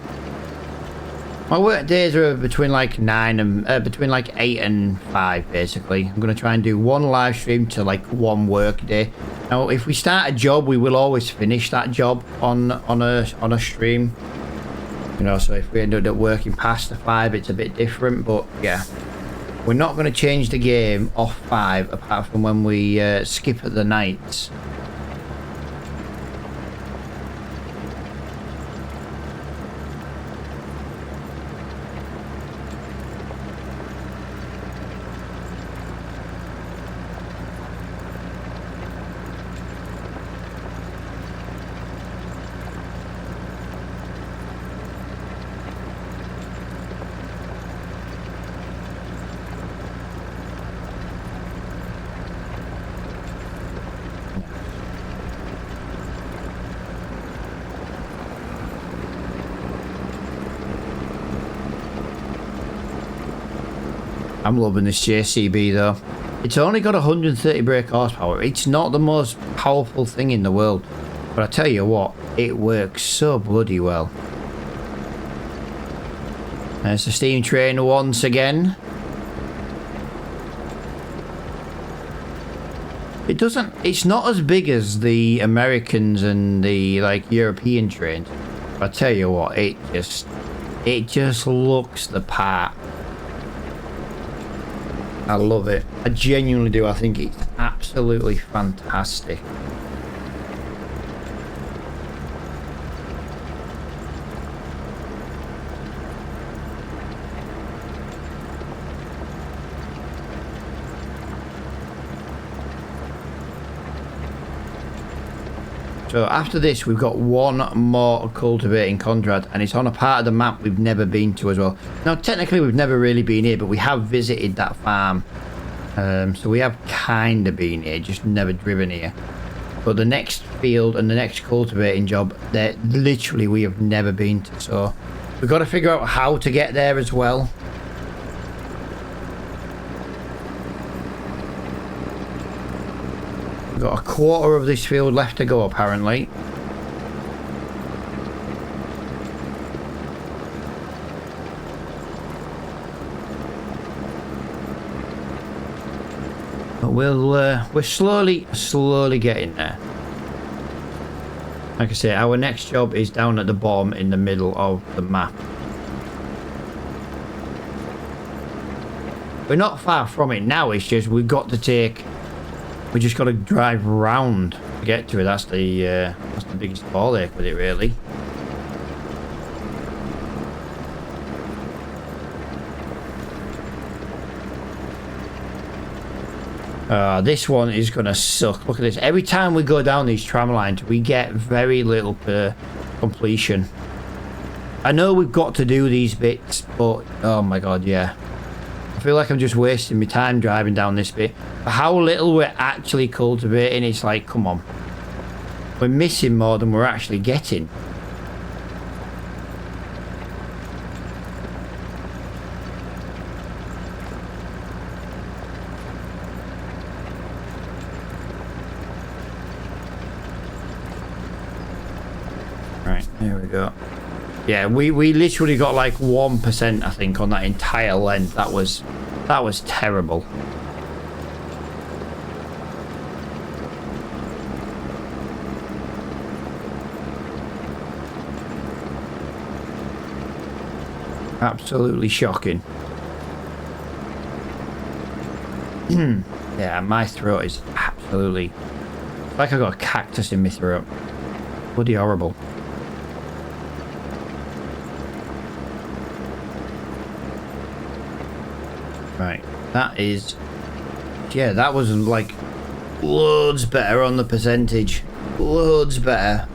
S1: My work days are between like 9 and between like 8 and 5 basically. I'm gonna try and do one live stream to like one work day. Now, if we start a job, we will always finish that job on a stream. You know, so if we ended up working past the 5, it's a bit different. But yeah, we're not going to change the game off 5, apart from when we skip at the nights. I'm loving this JCB though. It's only got 130 brake horsepower. It's not the most powerful thing in the world, but I tell you what, it works so bloody well. There's the steam train once again. It's not as big as the Americans and the like European trains, but I tell you what, it just looks the part. I love it. I genuinely do. I think it's absolutely fantastic. So after this, we've got one more cultivating contract, and it's on a part of the map we've never been to as well. Now, technically, we've never really been here, but we have visited that farm. So we have kind of been here, just never driven here. But the next field and the next cultivating job, that literally we have never been to. So we've got to figure out how to get there as well. We've got a quarter of this field left to go, apparently. But we're slowly getting there. Like I say, our next job is down at the bottom in the middle of the map. We're not far from it now, it's just we've got to take... We just got to drive round to get to it. That's the biggest ball ache with it, really. This one is going to suck. Look at this. Every time we go down these tram lines, we get very little per completion. I know we've got to do these bits, but oh my god, yeah. I feel like I'm just wasting my time driving down this bit. For how little we're actually cultivating, it's like, come on. We're missing more than we're actually getting. Right, there we go. Yeah, we literally got like 1%, I think, on that entire length. That was terrible. Absolutely shocking. Yeah, my throat is absolutely... It's like I got a cactus in my throat. Bloody horrible. Right, that is... Yeah, that was like loads better on the percentage. Loads better.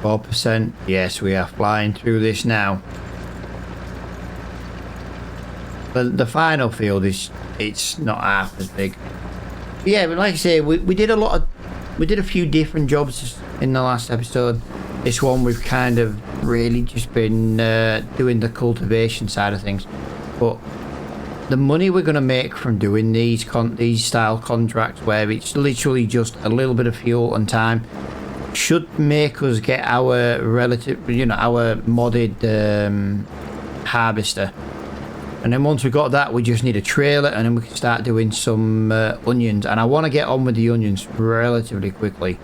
S1: %. Yes, we are flying through this now. The final field is, it's not half as big. But yeah, but like I say, we did a few different jobs in the last episode. This one we've kind of really just been doing the cultivation side of things. But the money we're going to make from doing these style contracts, where it's literally just a little bit of fuel and time, should make us get our our modded harvester. And then once we've got that, we just need a trailer, and then we can start doing some onions. And I want to get on with the onions relatively quickly.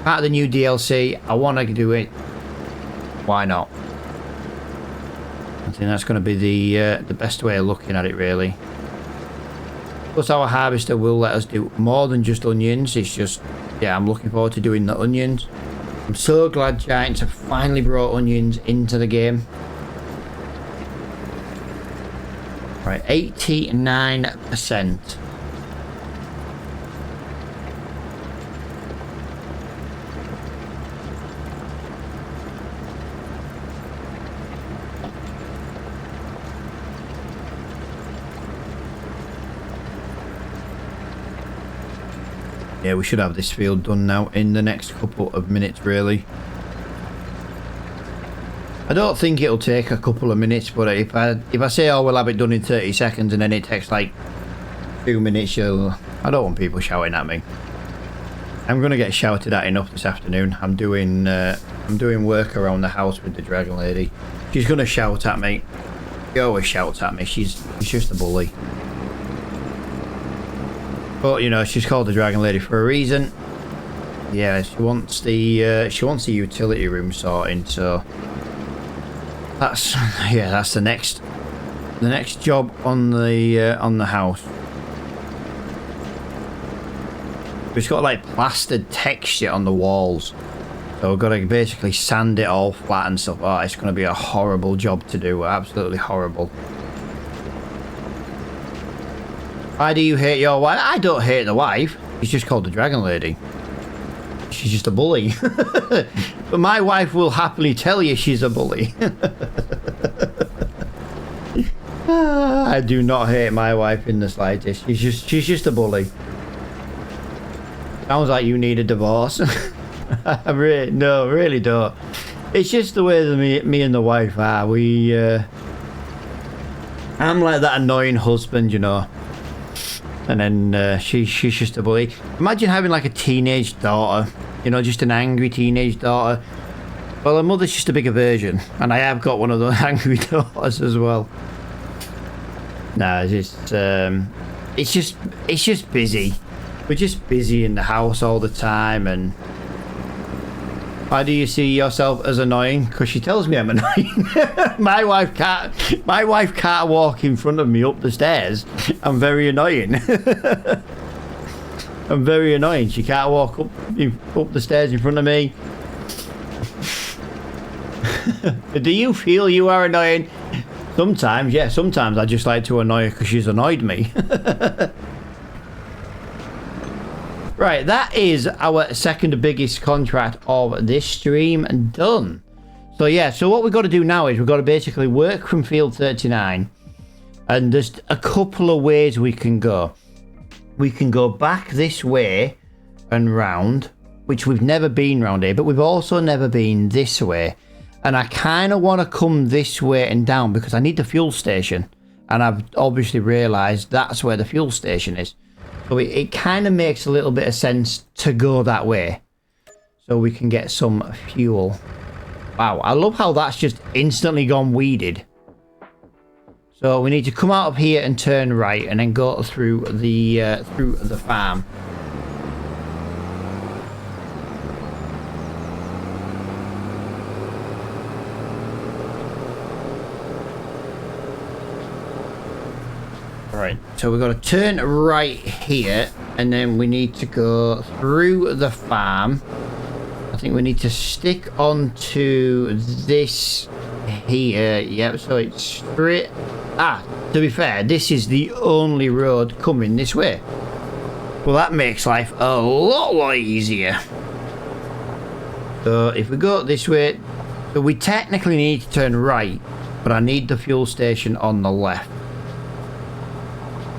S1: Part of the new DLC, I want to do it. Why not? I think that's going to be the best way of looking at it, really. Plus, our harvester will let us do more than just onions. It's just... Yeah, I'm looking forward to doing the onions. I'm so glad Giants have finally brought onions into the game. Right, 89%. Yeah, we should have this field done now in the next couple of minutes, really. I don't think it'll take a couple of minutes, but if I say, oh, we'll have it done in 30 seconds and then it takes like 2 minutes, I don't want people shouting at me. I'm going to get shouted at enough this afternoon. I'm doing work around the house with the Dragon Lady. She's going to shout at me. She always shouts at me. She's just a bully. But, you know, she's called the Dragon Lady for a reason. Yeah, she wants the utility room sorting, so that's that's the next job on the house. It's got like plastered texture on the walls, so we've got to basically sand it all flat and stuff. Oh, it's going to be a horrible job to do, absolutely horrible. Why do you hate your wife? I don't hate the wife. She's just called the Dragon Lady. She's just a bully. But my wife will happily tell you she's a bully. I do not hate my wife in the slightest. She's just a bully. Sounds like you need a divorce. I really don't. It's just the way that me and the wife are. I'm like that annoying husband, you know. And then she's just a bully. Imagine having like a teenage daughter, you know, just an angry teenage daughter. Well, her mother's just a bigger version, and I have got one of those angry daughters as well. No, it's just busy. We're just busy in the house all the time. And why do you see yourself as annoying? Because she tells me I'm annoying. My wife can't walk in front of me up the stairs. I'm very annoying. I'm very annoying. She can't walk up the stairs in front of me. Do you feel you are annoying? Sometimes, yeah. Sometimes I just like to annoy her because she's annoyed me. Right, that is our second biggest contract of this stream done. So yeah, so what we've got to do now is we've got to basically work from field 39. And there's a couple of ways we can go. We can go back this way and round, which we've never been round here, but we've also never been this way. And I kind of want to come this way and down because I need the fuel station. And I've obviously realised that's where the fuel station is. So it kind of makes a little bit of sense to go that way. So we can get some fuel. Wow, I love how that's just instantly gone weeded. So we need to come out of here and turn right and then go through the farm. Right, so we've got to turn right here and then we need to go through the farm. I think we need to stick onto this here. Yep, so it's straight. To be fair, this is the only road coming this way. Well, that makes life a lot easier. So if we go this way, so we technically need to turn right, but I need the fuel station on the left.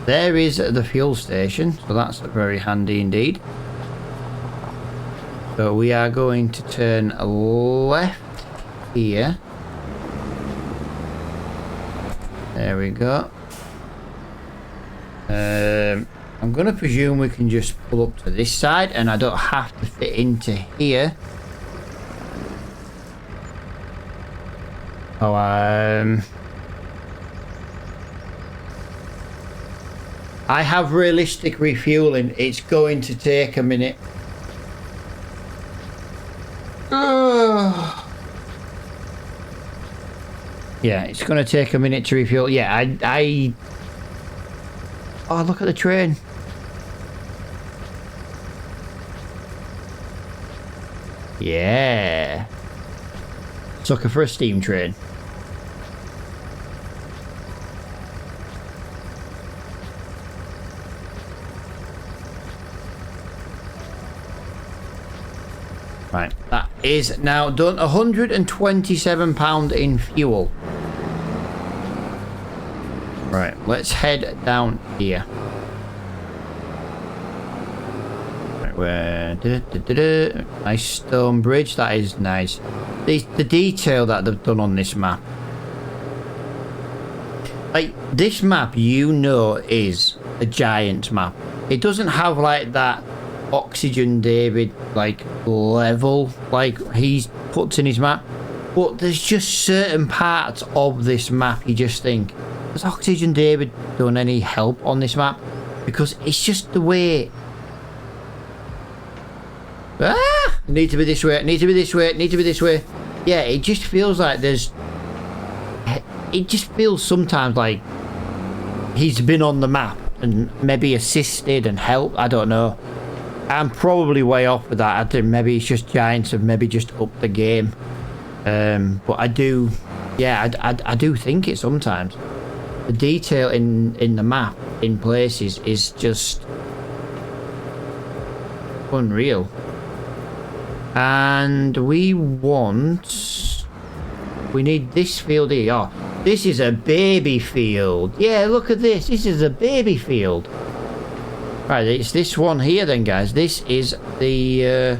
S1: There is the fuel station, so that's very handy indeed. So we are going to turn left here. There we go. I'm going to presume we can just pull up to this side and I don't have to fit into here. Oh, I have realistic refueling. It's going to take a minute. Yeah, it's going to take a minute to refuel. Yeah, Oh, look at the train. Yeah. Sucker for a steam train. Right, that is now done. £127 in fuel. Right, let's head down here. Right, where? Nice stone bridge. That is nice. The detail that they've done on this map. Like, this map, you know, is a giant map. It doesn't have like that Oxygen David like level like he's puts in his map, but there's just certain parts of this map you just think, has Oxygen David done any help on this map? Because it's just the way. Need to be this way. Need to be this way. Need to be this way. Yeah, it just feels like there's... It just feels sometimes like he's been on the map and maybe assisted and helped. I don't know. I'm probably way off with that. I think maybe it's just Giants have maybe just upped the game. But I do... Yeah, I do think it sometimes. The detail in the map in places is just unreal. And we need this field here. Oh, this is a baby field. Yeah, look at this. This is a baby field. Right, it's this one here then, guys. This is the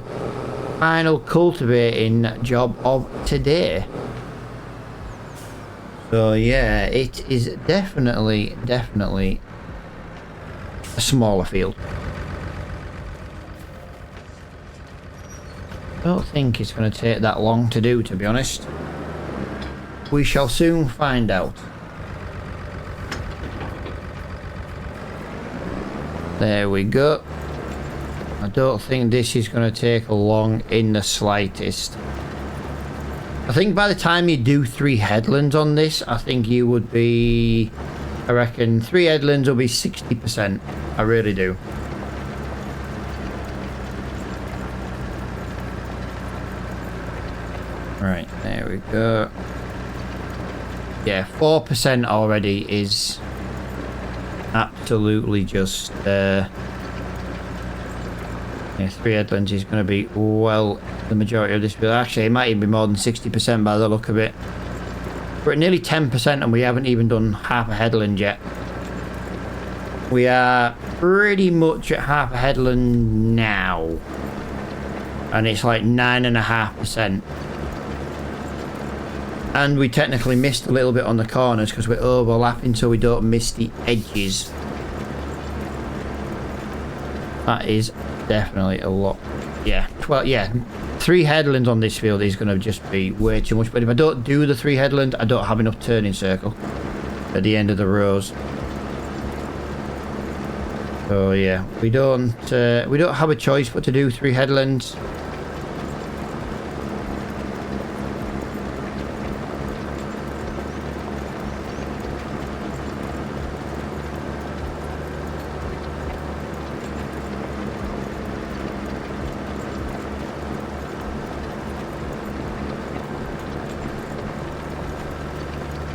S1: final cultivating job of today. So yeah, it is definitely a smaller field. I don't think it's going to take that long to do, to be honest. We shall soon find out. There we go. I don't think this is going to take long in the slightest. I think by the time you do 3 headlands on this, I think you would be... I reckon 3 headlands will be 60%. I really do. Right, there we go. Yeah, 4% already is absolutely just... yeah, 3 headlands is going to be well the majority of this build. Actually, it might even be more than 60% by the look of it. We're at nearly 10% and we haven't even done half a headland yet. We are pretty much at half a headland now. And it's like 9.5%. And we technically missed a little bit on the corners because we're overlapping so we don't miss the edges. That is definitely a lot. Yeah, well, yeah, 3 headlands on this field is going to just be way too much. But if I don't do the 3 headlands, I don't have enough turning circle at the end of the rows. So yeah, we don't have a choice but to do 3 headlands.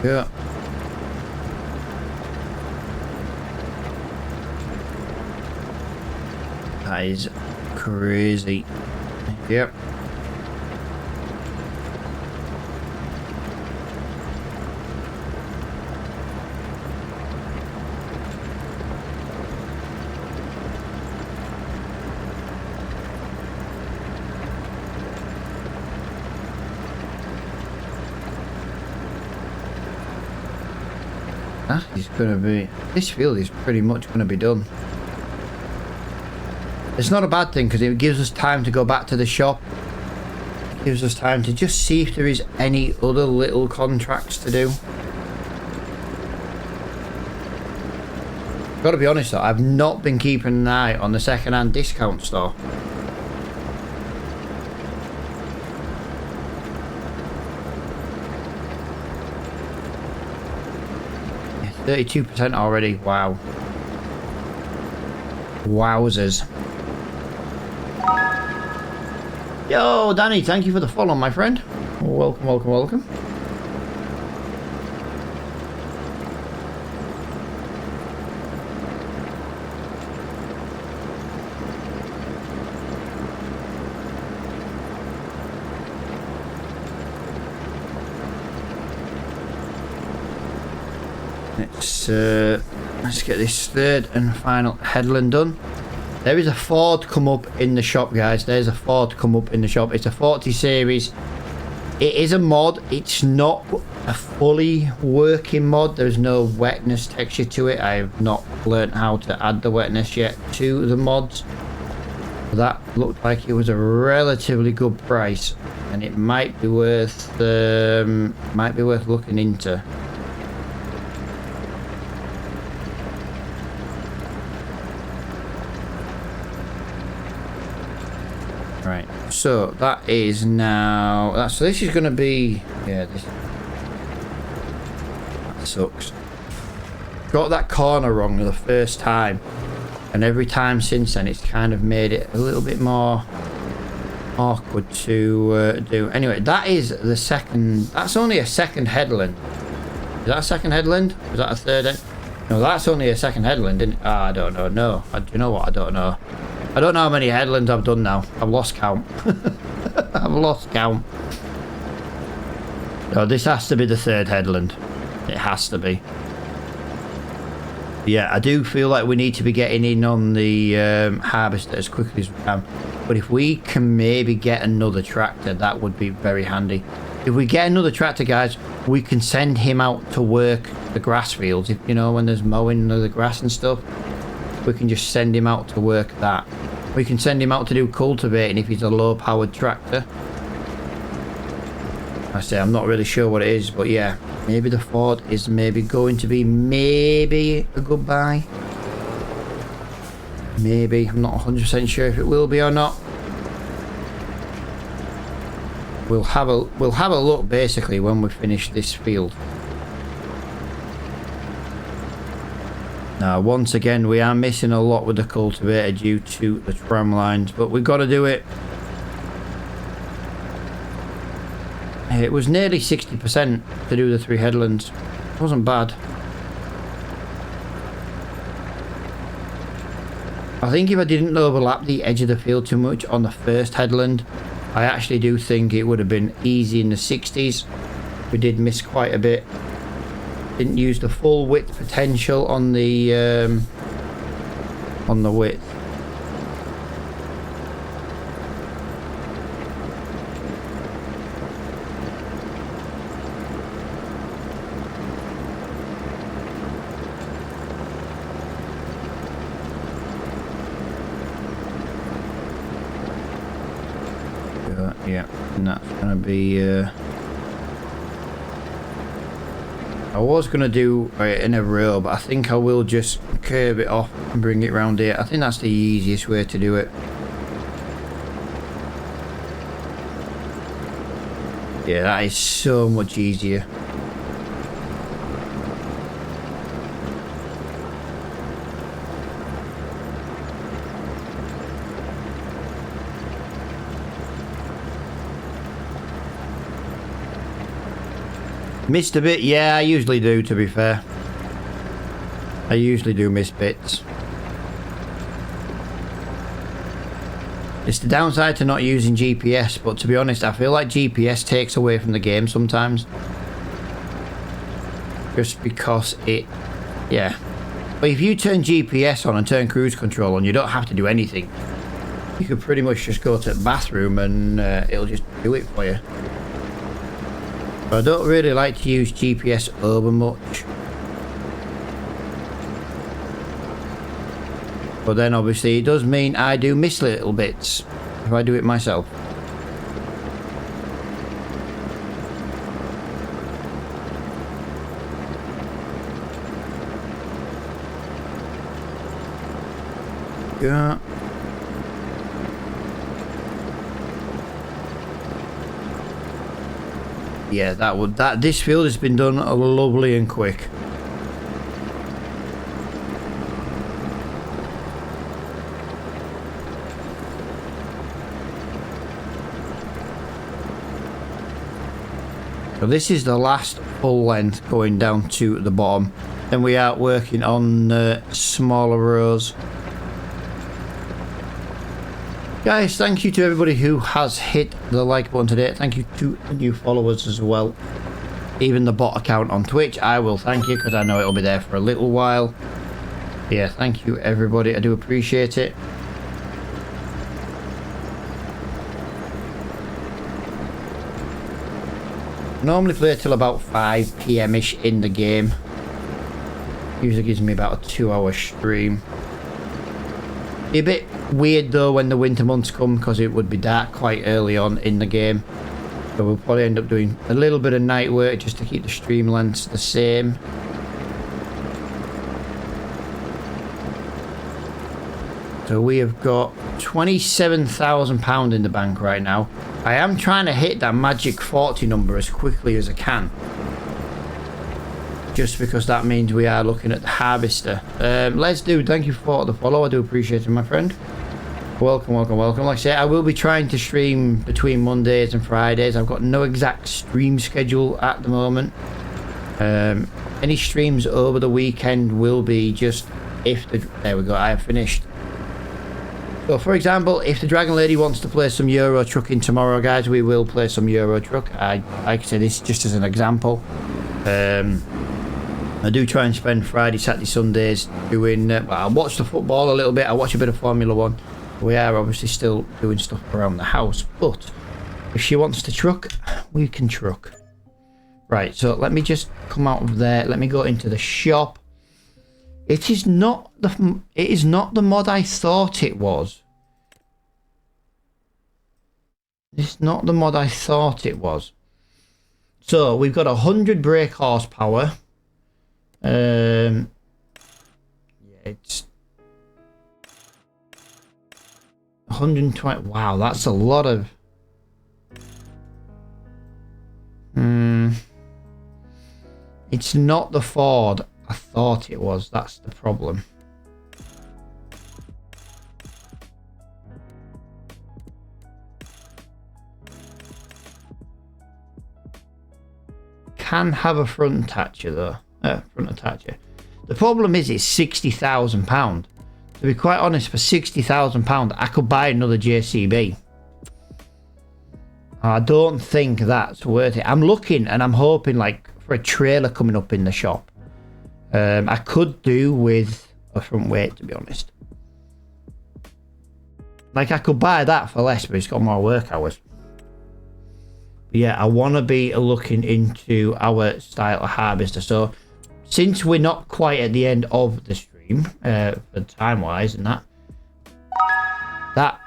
S1: Yeah. That is crazy. Yep. That is going to be... This field is pretty much going to be done. It's not a bad thing because it gives us time to go back to the shop. It gives us time to just see if there is any other little contracts to do. Got to be honest though, I've not been keeping an eye on the second-hand discount store. Yeah, 32% already. Wow. Wowzers. Yo, Danny, thank you for the follow, my friend. Welcome, welcome, welcome. Let's get this third and final headland done. There is a Ford come up in the shop, guys. There's a Ford come up in the shop. It's a 40 series. It is a mod. It's not a fully working mod. There's no wetness texture to it. I have not learned how to add the wetness yet to the mods. But that looked like it was a relatively good price, and it might be worth looking into. Right, so that is now... So this is going to be... Yeah, this... That sucks. Got that corner wrong the first time. And every time since then, it's kind of made it a little bit more awkward to do. Anyway, that is the second... That's only a second headland. Is that a second headland? Is that a third? No, that's only a second headland, isn't it? I don't know. No, do you know what? I don't know. I don't know how many headlands I've done now. I've lost count. I've lost count. No, this has to be the third headland. It has to be. Yeah, I do feel like we need to be getting in on the harvester as quickly as we can. But if we can maybe get another tractor, that would be very handy. If we get another tractor, guys, we can send him out to work the grass fields. If, you know, when there's mowing of the grass and stuff, we can just send him out to work that. We can send him out to do cultivating if he's a low-powered tractor. I say I'm not really sure what it is, but yeah, maybe the Ford is maybe going to be maybe a good buy. Maybe. I'm not 100% sure if it will be or not. We'll have a look basically when we finish this field. Now, once again, we are missing a lot with the cultivator due to the tram lines, but we've got to do it. It was nearly 60% to do the 3 headlands. It wasn't bad. I think if I didn't overlap the edge of the field too much on the first headland, I actually do think it would have been easy in the 60s. We did miss quite a bit. Didn't use the full width potential on the width. Yeah, and that's gonna be I was gonna do it in a row, but I think I will just curve it off and bring it round here. I think that's the easiest way to do it. Yeah, that is so much easier. Missed a bit? Yeah, I usually do, to be fair. I usually do miss bits. It's the downside to not using GPS, but to be honest, I feel like GPS takes away from the game sometimes. Just because it... Yeah. But if you turn GPS on and turn cruise control on, you don't have to do anything. You could pretty much just go to the bathroom and it'll just do it for you. I don't really like to use GPS over much. But then obviously it does mean I do miss little bits if I do it myself. Yeah. Yeah, this field has been done lovely and quick. So this is the last full length going down to the bottom. Then we are working on smaller rows. Guys, thank you to everybody who has hit the like button today. Thank you to the new followers as well. Even the bot account on Twitch, I will thank you because I know it'll be there for a little while. Yeah, thank you everybody. I do appreciate it. Normally play till about 5 PM-ish in the game. Usually gives me about a 2-hour stream. Be a bit weird though when the winter months come because it would be dark quite early on in the game. So we'll probably end up doing a little bit of night work just to keep the stream lengths the same. So we have got £27,000 in the bank right now. I am trying to hit that magic 40 number as quickly as I can. Just because that means we are looking at the harvester. Let's do. Thank you for the follow. I do appreciate it, my friend. Welcome, welcome, welcome. Like I say, I will be trying to stream between Mondays and Fridays. I've got no exact stream schedule at the moment. Any streams over the weekend will be just if the... There we go, I have finished. So, for example, if the Dragon Lady wants to play some Euro Trucking tomorrow, guys, we will play some Euro Truck. Like I said, this just as an example. I do try and spend Friday, Saturday, Sundays doing... well, I watch the football a little bit. I watch a bit of Formula 1. We are obviously still doing stuff around the house, but if she wants to truck, we can truck. Right, so let me just come out of there. Let me go into the shop. It is not the mod I thought it was. It's not the mod I thought it was. So we've got 100 brake horsepower. Yeah, it's 120. Wow, that's a lot of... It's not the Ford I thought it was. That's the problem. Can have a front attacher though. Front attacher. The problem is it's £60,000. To be quite honest, for £60,000, I could buy another JCB. I don't think that's worth it. I'm looking and I'm hoping like for a trailer coming up in the shop. I could do with a front weight, to be honest. Like I could buy that for less, but it's got more work hours. But yeah, I want to be looking into our style of harvester. So since we're not quite at the end of the stream, for time wise and that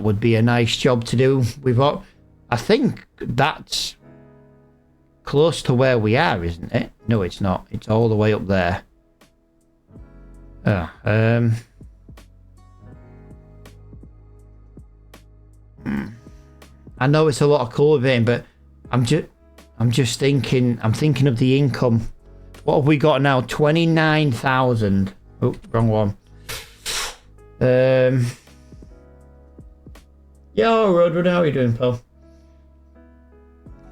S1: would be a nice job to do. I think that's close to where we are, isn't it? No, it's not. It's all the way up there. I know it's a lot of cultivating, but I'm just thinking. I'm thinking of the income. What have we got now? 29,000. Oh, wrong one. Yo, Roadrunner, how are you doing, pal?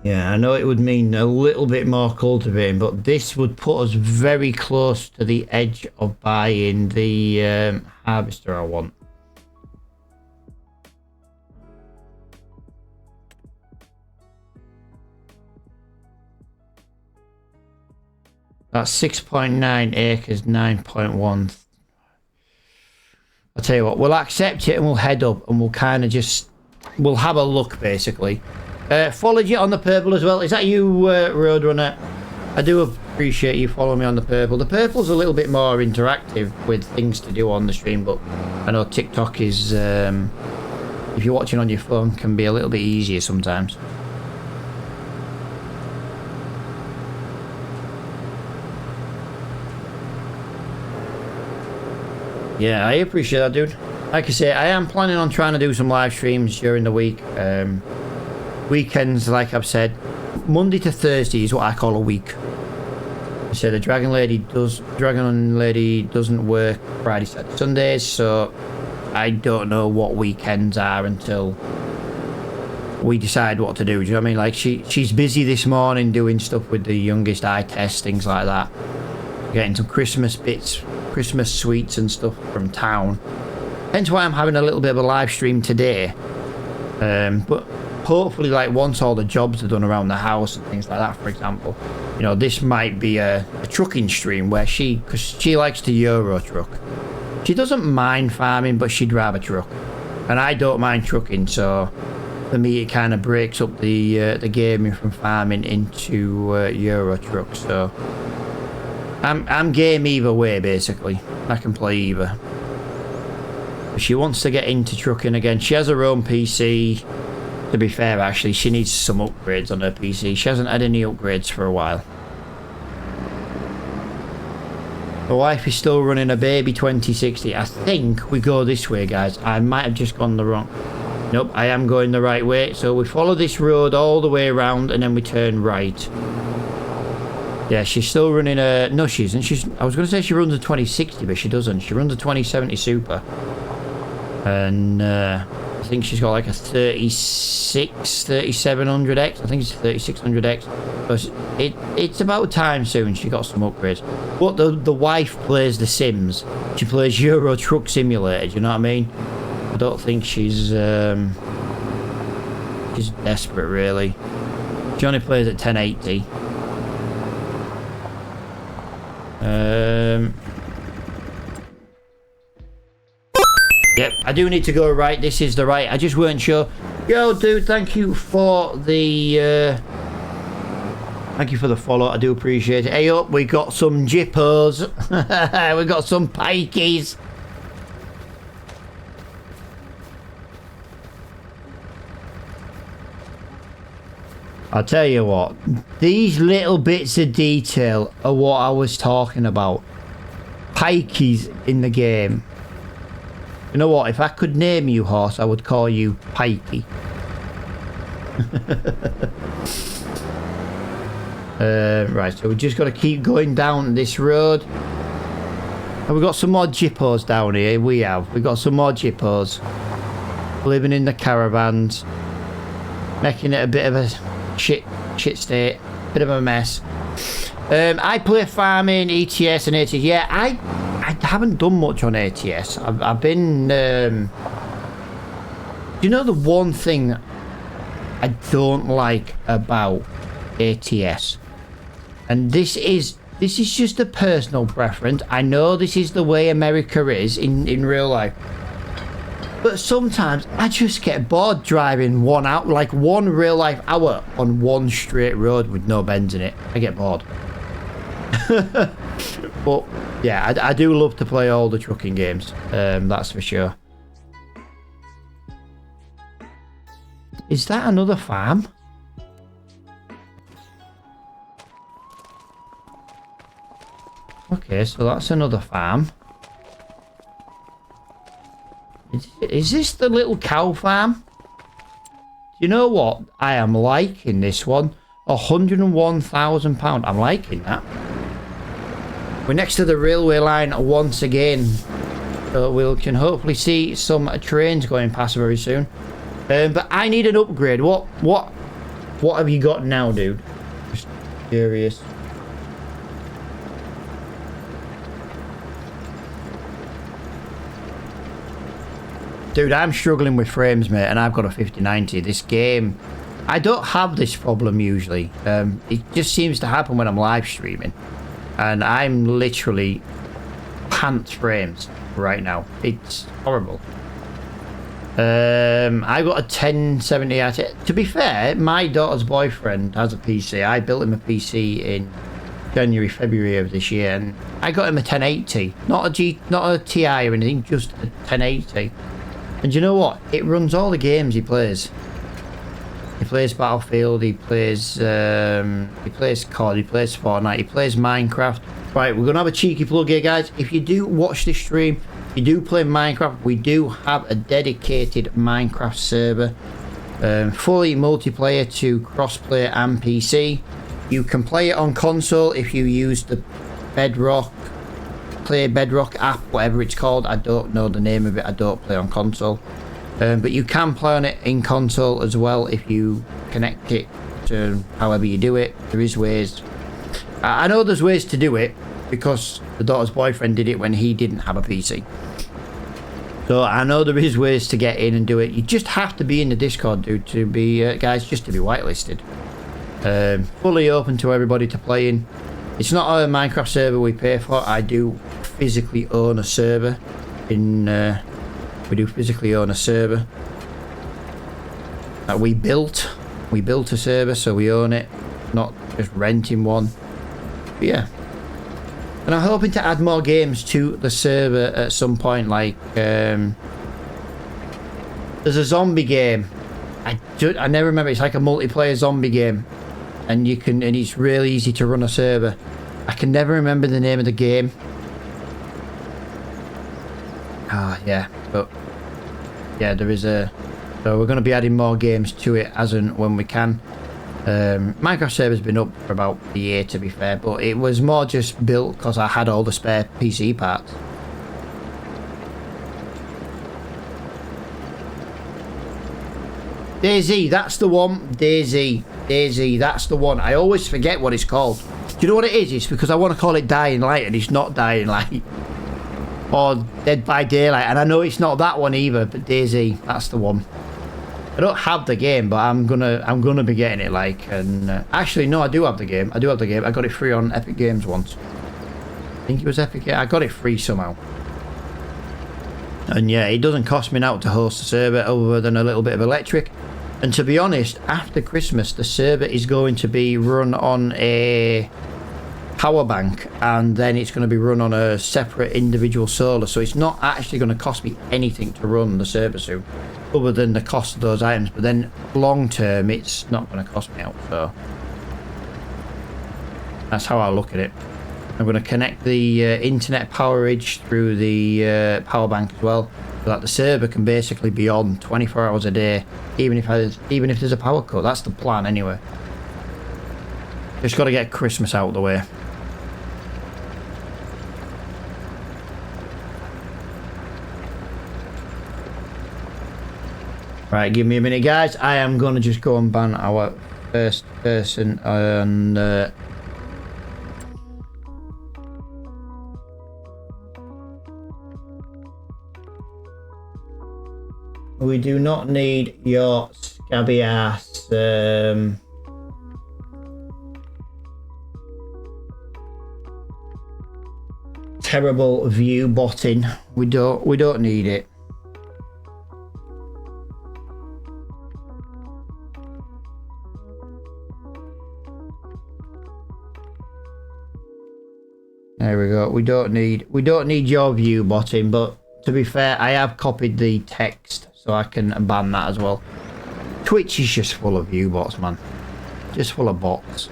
S1: Yeah, I know it would mean a little bit more cultivating, but this would put us very close to the edge of buying the harvester I want. That's 6.9 acres, 9.1. I'll tell you what, we'll accept it and we'll head up and we'll kind of just... We'll have a look, basically. Followed you on the purple as well. Is that you, Roadrunner? I do appreciate you following me on the purple. The purple's a little bit more interactive with things to do on the stream, but I know TikTok is, if you're watching on your phone, can be a little bit easier sometimes. Yeah, I appreciate that, dude. Like I say, I am planning on trying to do some live streams during the week. Weekends, like I've said, Monday to Thursday is what I call a week. So the Dragon Lady doesn't work Friday, Saturday, Sundays, so I don't know what weekends are until we decide what to do. Do you know what I mean? Like she's busy this morning doing stuff with the youngest eye test, things like that. Getting some Christmas bits, Christmas sweets and stuff from town. Hence why I'm having a little bit of a live stream today. But hopefully, like, once all the jobs are done around the house and things like that, for example, you know, this might be a trucking stream where because she likes to Euro truck. She doesn't mind farming, but she'd rather truck. And I don't mind trucking, so for me it kind of breaks up the gaming from farming into Euro truck. So I'm game either way, basically. I can play either. She wants to get into trucking again. She has her own PC. To be fair, actually, she needs some upgrades on her PC. She hasn't had any upgrades for a while. My wife is still running a baby 2060. I think we go this way, guys. I might have just gone the wrong... Nope, I am going the right way. So we follow this road all the way around and then we turn right. Yeah, she's still running a... No, she isn't. I was going to say she runs a 2060, but she doesn't. She runs a 2070 Super. And I think she's got like a 3700X. I think it's a 3600X. But it's about time soon she got some upgrades. But the wife plays The Sims. She plays Euro Truck Simulator, do you know what I mean? I don't think she's desperate, really. She only plays at 1080. Yep, I do need to go right. This is the right. I just weren't sure. Yo, dude, thank you for the follow. I do appreciate it. Hey up, we got some jippos. We got some pikeys. I'll tell you what, these little bits of detail are what I was talking about. Pikeys in the game. You know what, if I could name you, horse, I would call you Pikey. Right, so we just got to keep going down this road. And we've got some more jippos down here. We got some more jippos. Living in the caravans. Making it a bit of a shit state, bit of a mess. I play farming, ETS and ATS. Yeah, I haven't done much on ATS. I've been do you know the one thing I don't like about ATS, and this is just a personal preference. I know this is the way America is in real life. But sometimes I just get bored driving one real life hour on one straight road with no bends in it. I get bored. But yeah, I do love to play all the trucking games. That's for sure. Is that another farm? Okay, so that's another farm. Is this the little cow farm? You know what? I am liking this one. £101,000. I'm liking that. We're next to the railway line once again. So we can hopefully see some trains going past very soon. But I need an upgrade. What have you got now, dude? Just curious. Dude, I'm struggling with frames, mate, and I've got a 5090. This game, I don't have this problem usually. It just seems to happen when I'm live streaming. And I'm literally pants frames right now. It's horrible. I got a 1070 RT. To be fair, my daughter's boyfriend has a PC. I built him a PC in January, February of this year, and I got him a 1080. Not a TI or anything, just a 1080. And you know what? It runs all the games he plays. He plays Battlefield, he plays COD, he plays Fortnite, he plays Minecraft. Right, we're going to have a cheeky plug here, guys. If you do watch this stream, if you do play Minecraft, we do have a dedicated Minecraft server. Fully multiplayer to crossplay and PC. You can play it on console if you use the Bedrock app, whatever it's called. I don't know the name of it. I don't play on console. But you can play on it in console as well if you connect it to however you do it. There is ways. I know there's ways to do it because the daughter's boyfriend did it when he didn't have a PC. So I know there is ways to get in and do it. You just have to be in the Discord, dude, to be guys, just to be whitelisted. Fully open to everybody to play in. It's not a Minecraft server we pay for. I do physically own a server in we do physically own a server that we built a server, so we own it, not just renting one. But yeah, and I'm hoping to add more games to the server at some point. Like there's a zombie game, I never remember. It's like a multiplayer zombie game, and it's really easy to run a server. I can never remember the name of the game. Yeah, but yeah, there is a. So we're going to be adding more games to it as and when we can. Minecraft server's been up for about a year, to be fair, but it was more just built because I had all the spare PC parts. Daisy, that's the one. Daisy, that's the one. I always forget what it's called. Do you know what it is? It's because I want to call it Dying Light, and it's not Dying Light. Or Dead by Daylight, and I know it's not that one either, but Daisy, that's the one. I don't have the game, but I'm gonna be getting it, like, and actually no, I do have the game. I got it free on Epic Games once. I think it was Epic. I got it free somehow. And yeah, it doesn't cost me now to host the server other than a little bit of electric. And to be honest, after Christmas, the server is going to be run on a power bank, and then it's going to be run on a separate individual solar. So it's not actually going to cost me anything to run the server soon, other than the cost of those items. But then long term, it's not going to cost me out. So that's how I look at it. I'm going to connect the internet powerage through the power bank as well, so that the server can basically be on 24 hours a day, even if there's a power cut. That's the plan anyway. Just got to get Christmas out of the way. Right, give me a minute, guys. I am going to just go and ban our first person on... We do not need your scabby ass. Terrible view botting. We don't need it. There we go. We don't need your view botting, but to be fair, I have copied the text, so I can ban that as well. Twitch is just full of view bots, man. Just full of bots.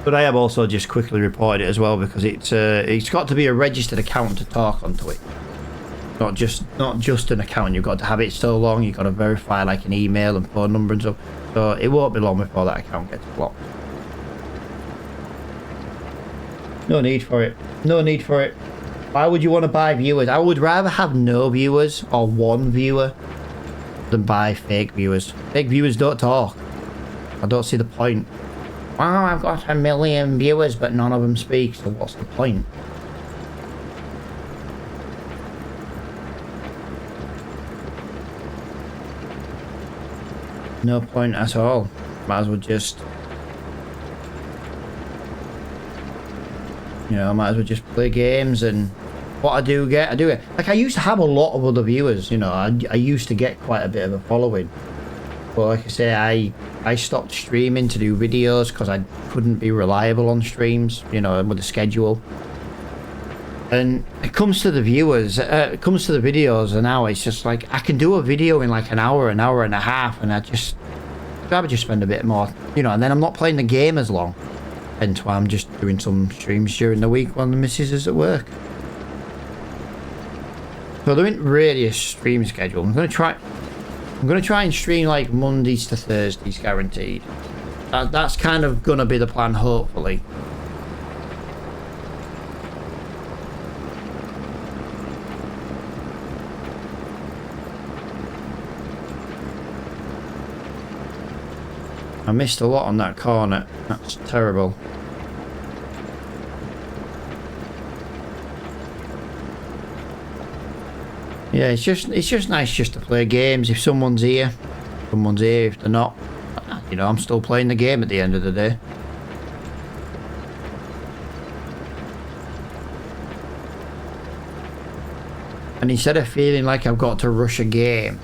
S1: But I have also just quickly reported it as well, because it's got to be a registered account to talk on Twitch. Not just an account. You've got to have it so long. You've got to verify like an email and phone number and stuff. So it won't be long before that account gets blocked. No need for it. No need for it. Why would you want to buy viewers? I would rather have no viewers or one viewer than buy fake viewers. Fake viewers don't talk. I don't see the point. Wow, I've got 1 million viewers, but none of them speak, so what's the point? No point at all. Might as well just... You know, I might as well just play games, and what I do get. Like, I used to have a lot of other viewers, you know, I used to get quite a bit of a following. But like I say, I stopped streaming to do videos because I couldn't be reliable on streams, you know, with the schedule. And it comes to the viewers, it comes to the videos, and now it's just like, I can do a video in like an hour and a half, and I'd rather just spend a bit more, you know, and then I'm not playing the game as long. Hence why I'm just doing some streams during the week while the missus is at work. So there isn't really a stream schedule. I'm gonna try and stream like Mondays to Thursdays, guaranteed. That's kind of gonna be the plan, hopefully. I missed a lot on that corner. That's terrible. Yeah, it's just nice just to play games. If someone's here, someone's here. If they're not, you know, I'm still playing the game at the end of the day. And instead of feeling like I've got to rush a game,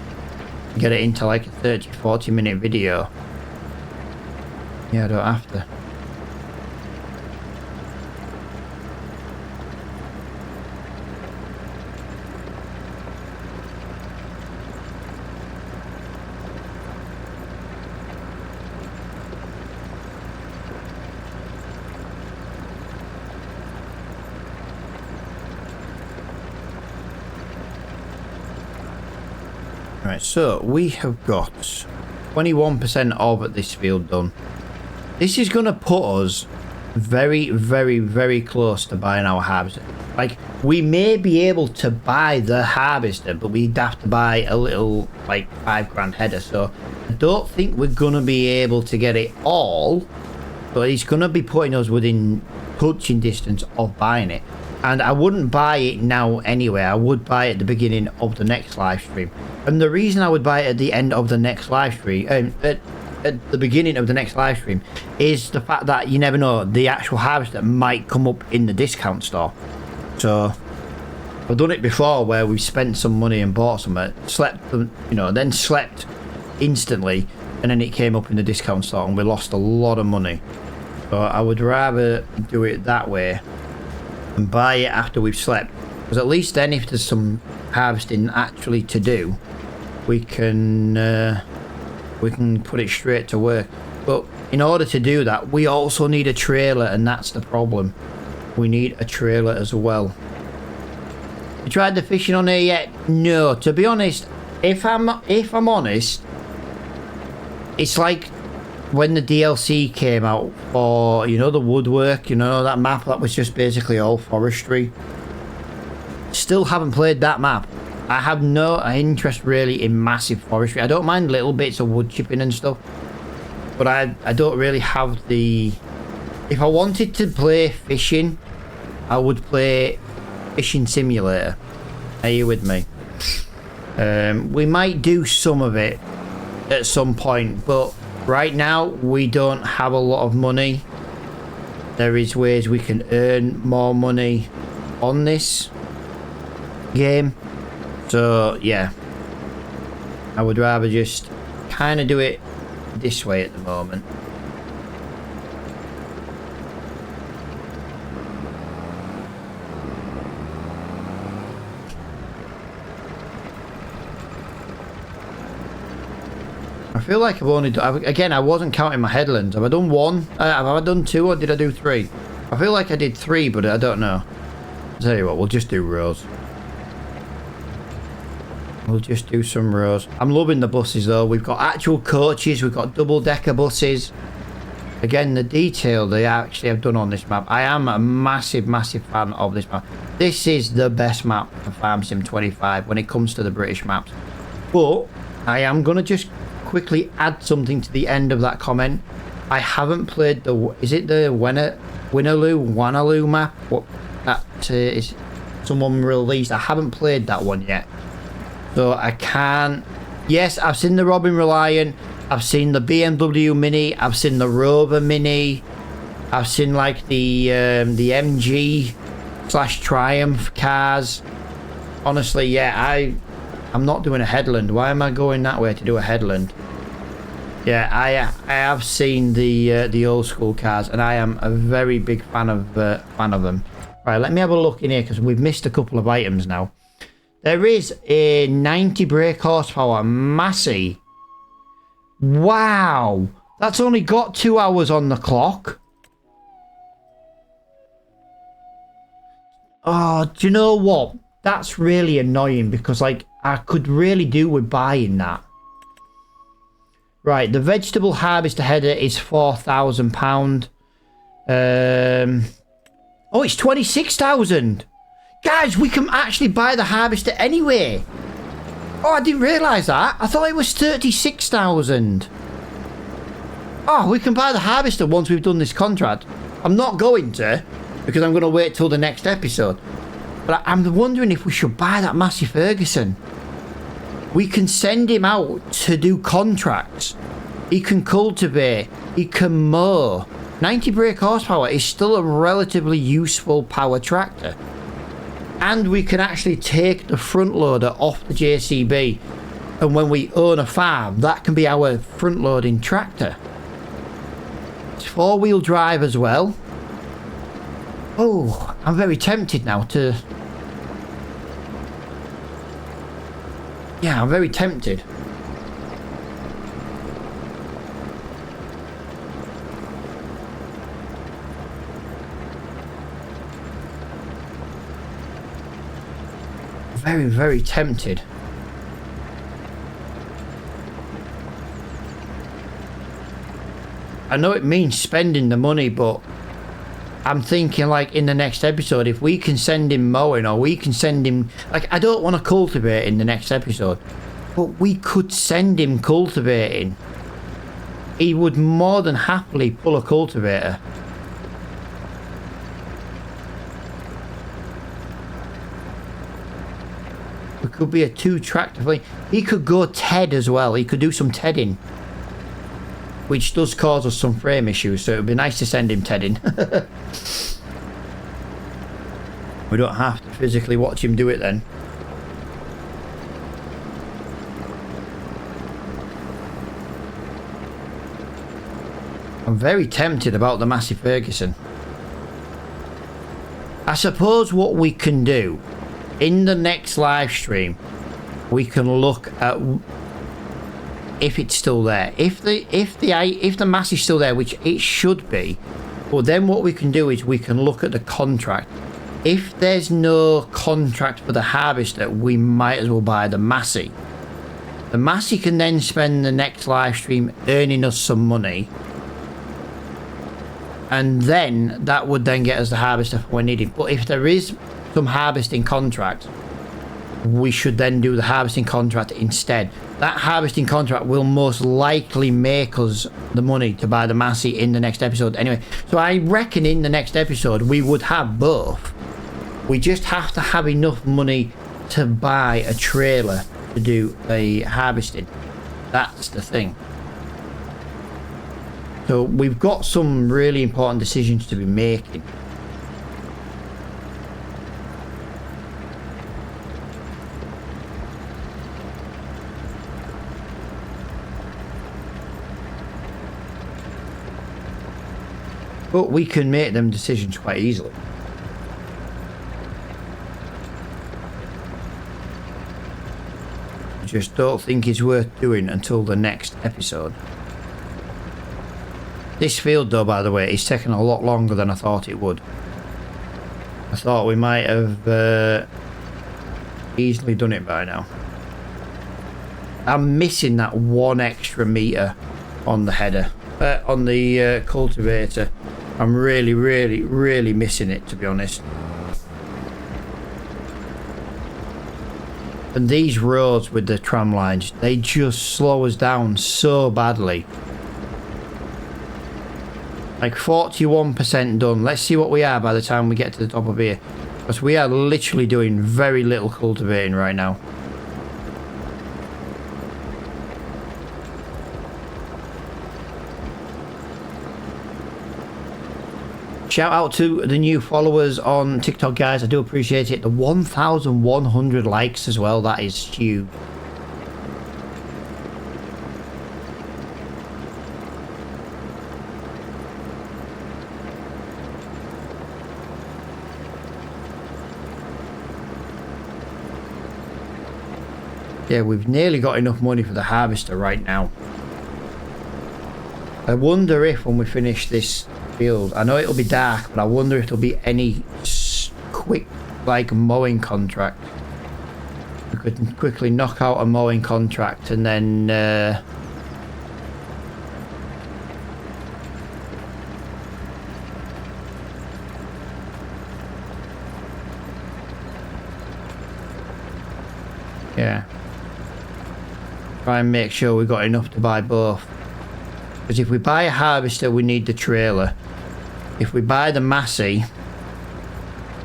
S1: get it into like a 30-40 minute video, yeah, I don't have to. Right, so we have got 21% of this field done. This is going to put us very, very, very close to buying our harvester. Like, we may be able to buy the harvester, but we'd have to buy a little, like, 5 grand header. So I don't think we're going to be able to get it all, but it's going to be putting us within touching distance of buying it. And I wouldn't buy it now anyway. I would buy it at the beginning of the next live stream. And the reason I would buy it at the end of the next live stream, at the beginning of the next live stream, is the fact that you never know, the actual harvester might come up in the discount store. So I've done it before where we've spent some money and bought something, slept, you know, then slept instantly, and then it came up in the discount store and we lost a lot of money. So I would rather do it that way and buy it after we've slept, because at least then if there's some harvesting actually to do, we can put it straight to work. But in order to do that, we also need a trailer, and that's the problem. We need a trailer as well. You tried the fishing on here yet? No. To be honest, if I'm honest, it's like when the DLC came out for, you know, the woodwork, you know, that map that was just basically all forestry. Still haven't played that map. I have no interest really in massive forestry. I don't mind little bits of wood chipping and stuff, but I don't really have the... If I wanted to play fishing, I would play Fishing Simulator. Are you with me? We might do some of it at some point, but right now we don't have a lot of money. There is ways we can earn more money on this game. So yeah, I would rather just kind of do it this way at the moment. I feel like I've only done, again, I wasn't counting my headlands. Have I done one? Have I done two, or did I do three? I feel like I did three, but I don't know. I'll tell you what, we'll just do rows. We'll just do some rows. I'm loving the buses though. We've got actual coaches. We've got double-decker buses. Again, the detail they actually have done on this map. I am a massive, massive fan of this map. This is the best map for Farm Sim 25 when it comes to the British maps. But I am going to just quickly add something to the end of that comment. I haven't played the... Is it the Wanaloo map? What that is someone released. I haven't played that one yet. So I can't... Yes, I've seen the Robin Reliant. I've seen the BMW Mini. I've seen the Rover Mini. I've seen like the MG / Triumph cars. Honestly, yeah, I'm not doing a headland. Why am I going that way to do a headland? Yeah, I have seen the old school cars, and I am a very big fan of them. Right, let me have a look in here because we've missed a couple of items now. There is a 90 brake horsepower Massey. Wow, that's only got 2 hours on the clock. Oh, do you know what? That's really annoying because, like, I could really do with buying that. Right, the vegetable harvester header is £4,000. Oh, it's 26,000. Guys, we can actually buy the harvester anyway. Oh, I didn't realise that. I thought it was 36,000. Oh, we can buy the harvester once we've done this contract. I'm not going to, because I'm going to wait till the next episode. But I'm wondering if we should buy that Massey Ferguson. We can send him out to do contracts. He can cultivate. He can mow. 90 brake horsepower is still a relatively useful power tractor. And we can actually take the front loader off the JCB. And when we own a farm, that can be our front loading tractor. It's 4-wheel drive as well. Oh, I'm very tempted now to... Yeah, I'm very tempted. Very, very tempted. I know it means spending the money, but I'm thinking like in the next episode, if we can send him mowing or we can send him, like, I don't want to cultivate in the next episode, but we could send him cultivating. He would more than happily pull a cultivator. It could be a 2-tractor thing. He could go TED as well. He could do some TEDing, which does cause us some frame issues, so it would be nice to send him TEDing. We don't have to physically watch him do it then. I'm very tempted about the Massey Ferguson. I suppose what we can do in the next live stream, we can look at if it's still there. If the Massey's still there, which it should be, well, then what we can do is we can look at the contract. If there's no contract for the harvester, we might as well buy the Massey. The Massey can then spend the next live stream earning us some money, and then that would then get us the harvester when needed. But if there is some harvesting contract, we should then do the harvesting contract instead. That harvesting contract will most likely make us the money to buy the Massey in the next episode anyway. So I reckon in the next episode we would have both. We just have to have enough money to buy a trailer to do the harvesting. That's the thing. So we've got some really important decisions to be making. But we can make them decisions quite easily. I just don't think it's worth doing until the next episode. This field though, by the way, is taking a lot longer than I thought it would. I thought we might have easily done it by now. I'm missing that 1 extra meter on the header, on the cultivator. I'm really missing it, to be honest. And these roads with the tram lines, they just slow us down so badly. Like 41% done. Let's see what we are by the time we get to the top of here. Because we are literally doing very little cultivating right now. Shout out to the new followers on TikTok, guys. I do appreciate it. The 1,100 likes as well. That is huge. Yeah, we've nearly got enough money for the harvester right now. I wonder if when we finish this field, I know it'll be dark, but I wonder if there'll be any quick, like, mowing contract. We could quickly knock out a mowing contract and then yeah, try and make sure we got enough to buy both. Because if we buy a harvester, we need the trailer. If we buy the Massey,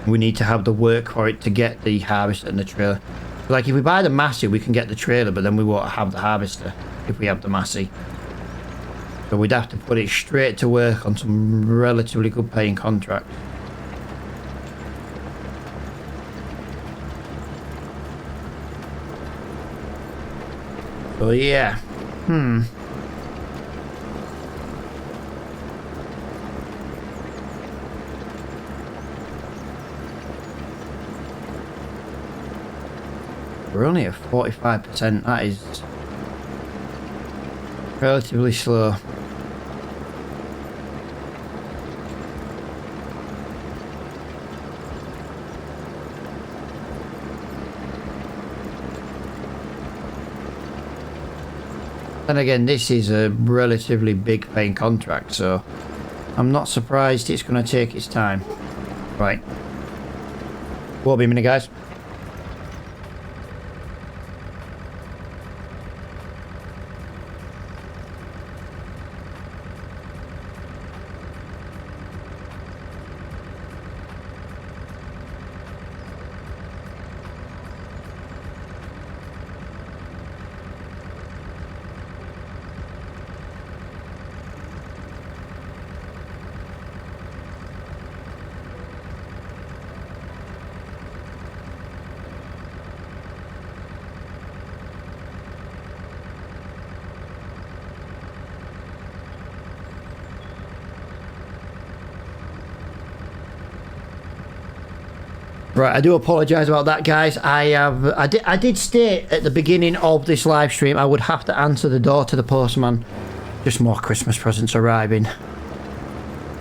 S1: we need to have the work for it to get the harvester and the trailer. Like, if we buy the Massey, we can get the trailer, but then we won't have the harvester if we have the Massey. So we'd have to put it straight to work on some relatively good paying contract. So yeah, we're only at 45%. That is relatively slow. Then again, this is a relatively big paying contract, so I'm not surprised it's going to take its time. Right. Won't be a minute, guys. Right, I do apologise about that, guys. I did state at the beginning of this live stream I would have to answer the door to the postman. Just more Christmas presents arriving.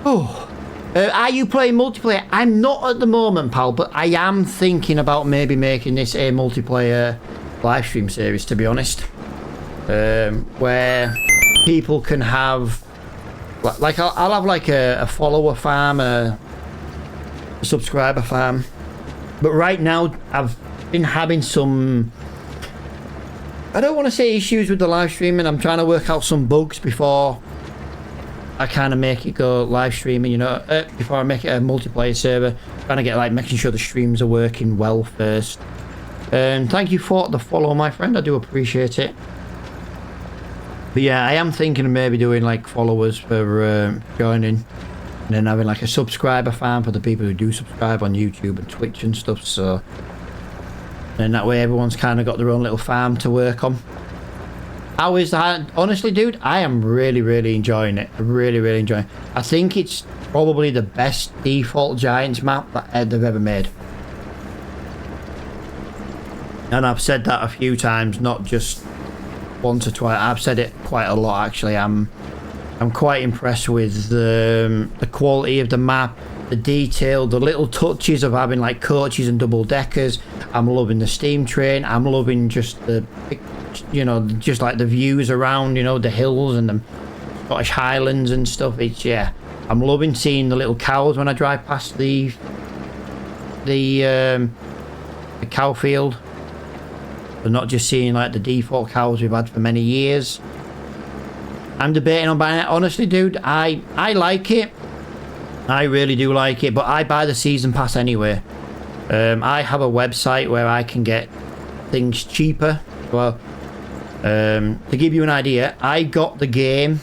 S1: Oh, are you playing multiplayer? I'm not at the moment, pal, but I am thinking about maybe making this a multiplayer live stream series, to be honest, where people can have like I'll have like a follower farm, a subscriber farm. But right now, I've been having some... I don't want to say issues with the live streaming. I'm trying to work out some bugs before I kind of make it go live streaming, you know, before I make it a multiplayer server. Trying to get, like, making sure the streams are working well first. Thank you for the follow, my friend. I do appreciate it. But yeah, I am thinking of maybe doing, like, followers for joining. And then having like a subscriber farm for the people who do subscribe on YouTube and Twitch and stuff, so then that way everyone's kind of got their own little farm to work on. How is that? Honestly, dude, I am really enjoying it. Really enjoying it. I think it's probably the best default Giants map that they've ever made. And I've said that a few times, not just once or twice. I've said it quite a lot, actually. I'm quite impressed with the quality of the map, the detail, the little touches of having like coaches and double deckers. I'm loving the steam train. I'm loving just the, you know, just like the views around, you know, the hills and the Scottish Highlands and stuff. It's, yeah, I'm loving seeing the little cows when I drive past the cow field. But not just seeing like the default cows we've had for many years. I'm debating on buying it. Honestly, dude, I like it. I really do like it, but I buy the season pass anyway. I have a website where I can get things cheaper. Well, to give you an idea, I got the game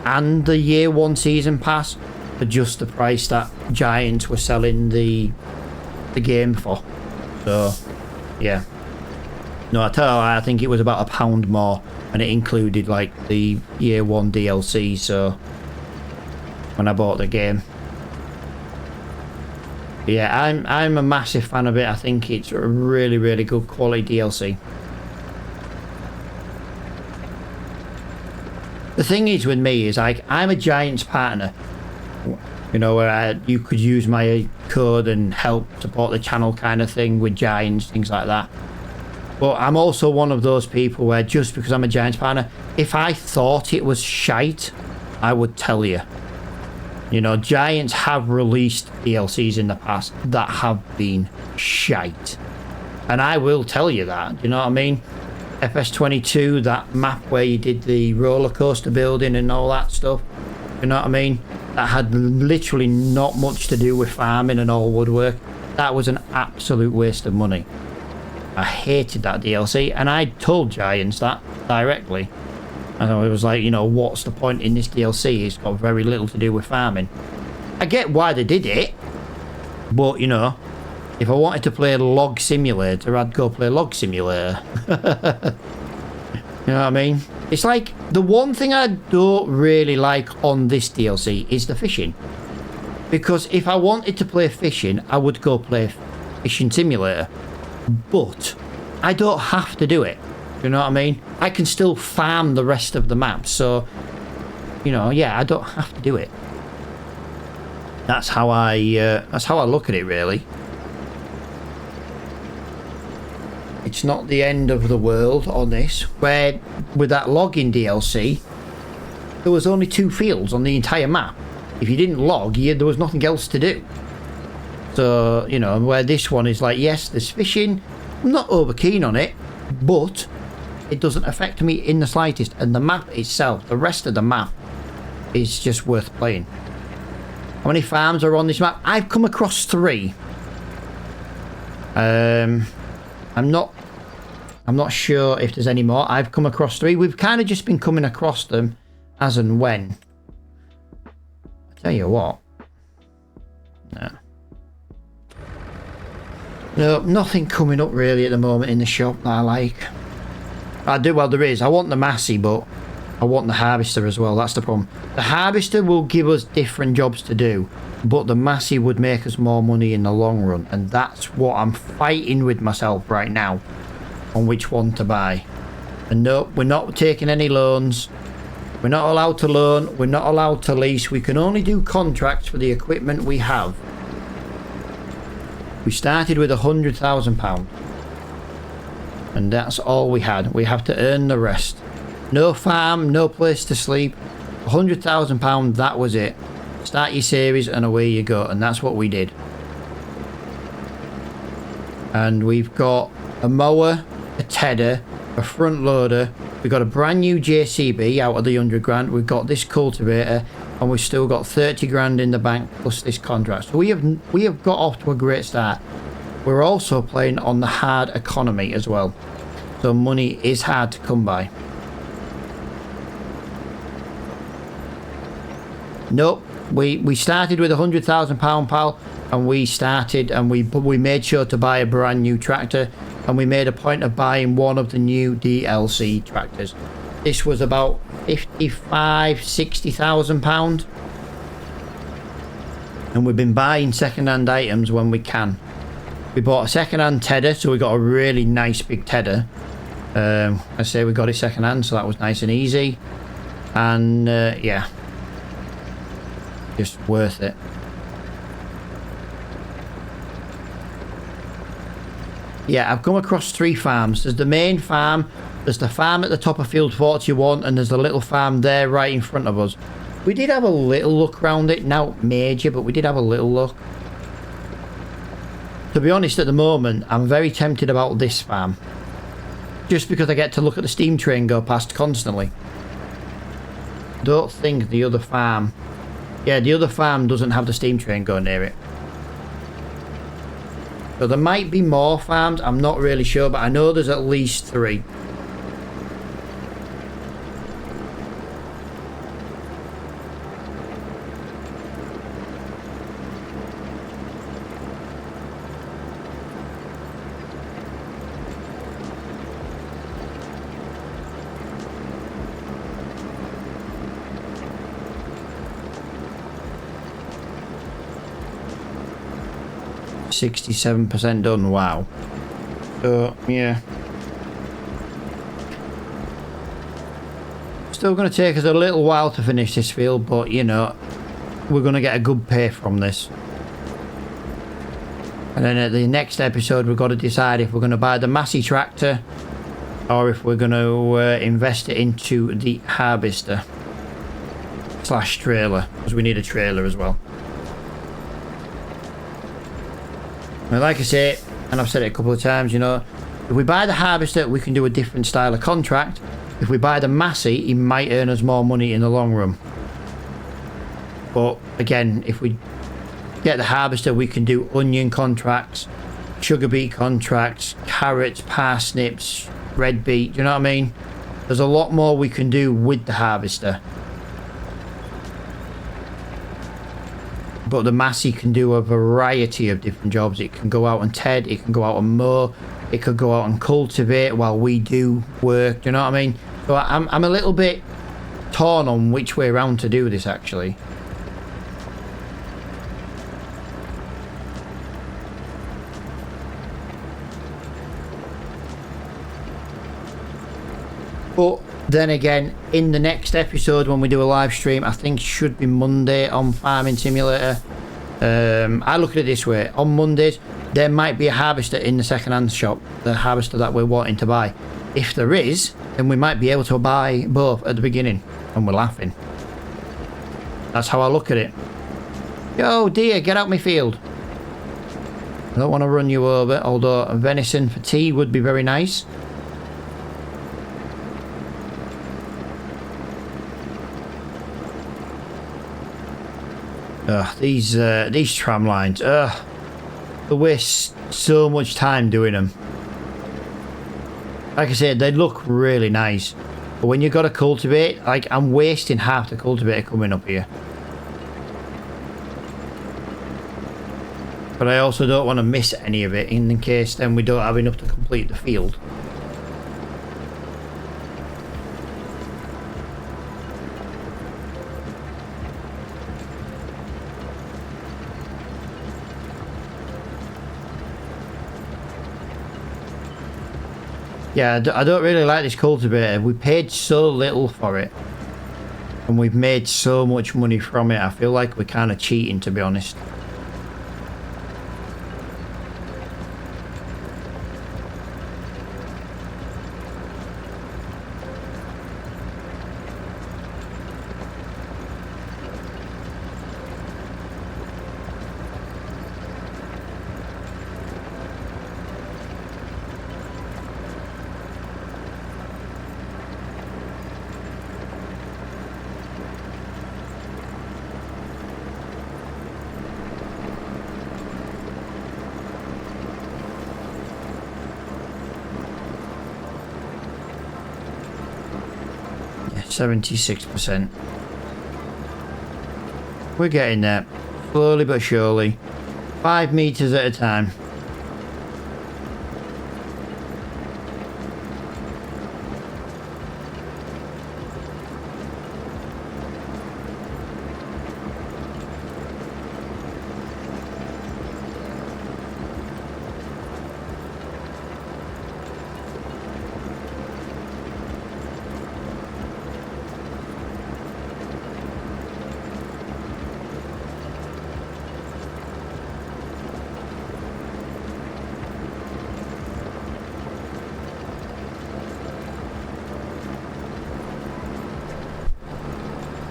S1: and the year one season pass for just the price that Giants were selling the game for. So, yeah. No, I tell you, I think it was about £1 more. And it included like the year one DLC, so when I bought the game. Yeah, I'm a massive fan of it. I think it's a really good quality DLC. The thing is with me is like I'm a Giants partner, you know, where you could use my code and help support the channel kind of thing with Giants, things like that. But I'm also one of those people where just because I'm a Giants partner, if I thought it was shite, I would tell you. You know, Giants have released DLCs in the past that have been shite. And I will tell you that, you know what I mean? FS22, that map where you did the roller coaster building and all that stuff, you know what I mean? That had literally not much to do with farming and all woodwork. That was an absolute waste of money. I hated that DLC, and I told Giants that directly. And I was like, you know, what's the point in this DLC? It's got very little to do with farming. I get why they did it, but, you know, if I wanted to play Log Simulator, I'd go play Log Simulator. You know what I mean? It's like, the one thing I don't really like on this DLC is the fishing. Because if I wanted to play fishing, I would go play Fishing Simulator. But I don't have to do it. You know what I mean? I can still farm the rest of the map. So, you know, yeah, I don't have to do it. That's how I look at it, really. It's not the end of the world on this. Where with that logging DLC, there was only 2 fields on the entire map. If you didn't log, there was nothing else to do. So, you know, where this one is like, yes, there's fishing. I'm not over keen on it, but it doesn't affect me in the slightest. And the map itself, the rest of the map, is just worth playing. How many farms are on this map? I've come across 3. I'm not sure if there's any more. I've come across 3. We've kind of just been coming across them as and when. I tell you what. No, nothing coming up really at the moment in the shop that I like. Well, there is. I want the Massey, but I want the Harvester as well. That's the problem. The Harvester will give us different jobs to do, but the Massey would make us more money in the long run, and that's what I'm fighting with myself right now on which one to buy. And no, we're not taking any loans. We're not allowed to loan. We're not allowed to lease. We can only do contracts for the equipment we have. We started with £100,000, and that's all we had. We have to earn the rest. No farm, no place to sleep. £100,000, that was it. Start your series and away you go, and that's what we did. And we've got a mower, a tedder, a front loader. We've got a brand new JCB out of the 100 grand. We've got this cultivator, and we've still got 30 grand in the bank plus this contract. So we have got off to a great start. We're also playing on the hard economy as well. So money is hard to come by. Nope, we started with £100,000, pal, and we started and we made sure to buy a brand new tractor, and we made a point of buying one of the new DLC tractors. This was about £60,000, and we've been buying second-hand items when we can. We bought a second-hand tedder, so we got a really nice big tedder. I say we got it second-hand, so that was nice and easy, and yeah. Just worth it. Yeah, I've come across 3 farms. There's the main farm, there's the farm at the top of field 41, and there's the little farm there right in front of us. We did have a little look around it, not major, but we did have a little look. To be honest, at the moment, I'm very tempted about this farm. Just because I get to look at the steam train go past constantly. Don't think the other farm... Yeah, the other farm doesn't have the steam train going near it. So there might be more farms, I'm not really sure, but I know there's at least 3. %67 done. Wow. So yeah, still going to take us a little while to finish this field, but you know, we're going to get a good pay from this. And then at the next episode we've got to decide if we're going to buy the Massey tractor or if we're going to invest it into the Harvester / trailer, because we need a trailer as well. Now, like I say, and I've said it a couple of times, you know, if we buy the Harvester, we can do a different style of contract. If we buy the Massey, he might earn us more money in the long run. But again, if we get the Harvester, we can do onion contracts, sugar beet contracts, carrots, parsnips, red beet, do you know what I mean? There's a lot more we can do with the Harvester. But the Massey can do a variety of different jobs. It can go out and ted, it can go out and mow, it could go out and cultivate while we do work, do you know what I mean? So I'm a little bit torn on which way around to do this actually. But then again, in the next episode when we do a live stream, I think should be Monday on Farming Simulator. I look at it this way: on Mondays, there might be a harvester in the second-hand shop, the harvester that we're wanting to buy. If there is, then we might be able to buy both at the beginning, and we're laughing. That's how I look at it. Yo, dear, get out my field. I don't want to run you over, although venison for tea would be very nice. Ugh, these tram lines, ugh. They waste so much time doing them. Like I said, they look really nice. But when you've got to cultivate, like, I'm wasting half the cultivator coming up here. But I also don't want to miss any of it in case then we don't have enough to complete the field. Yeah, I don't really like this cultivator. We paid so little for it. And we've made so much money from it. I feel like we're kind of cheating, to be honest. Yeah, 76%. We're getting there. Slowly but surely. 5 meters at a time.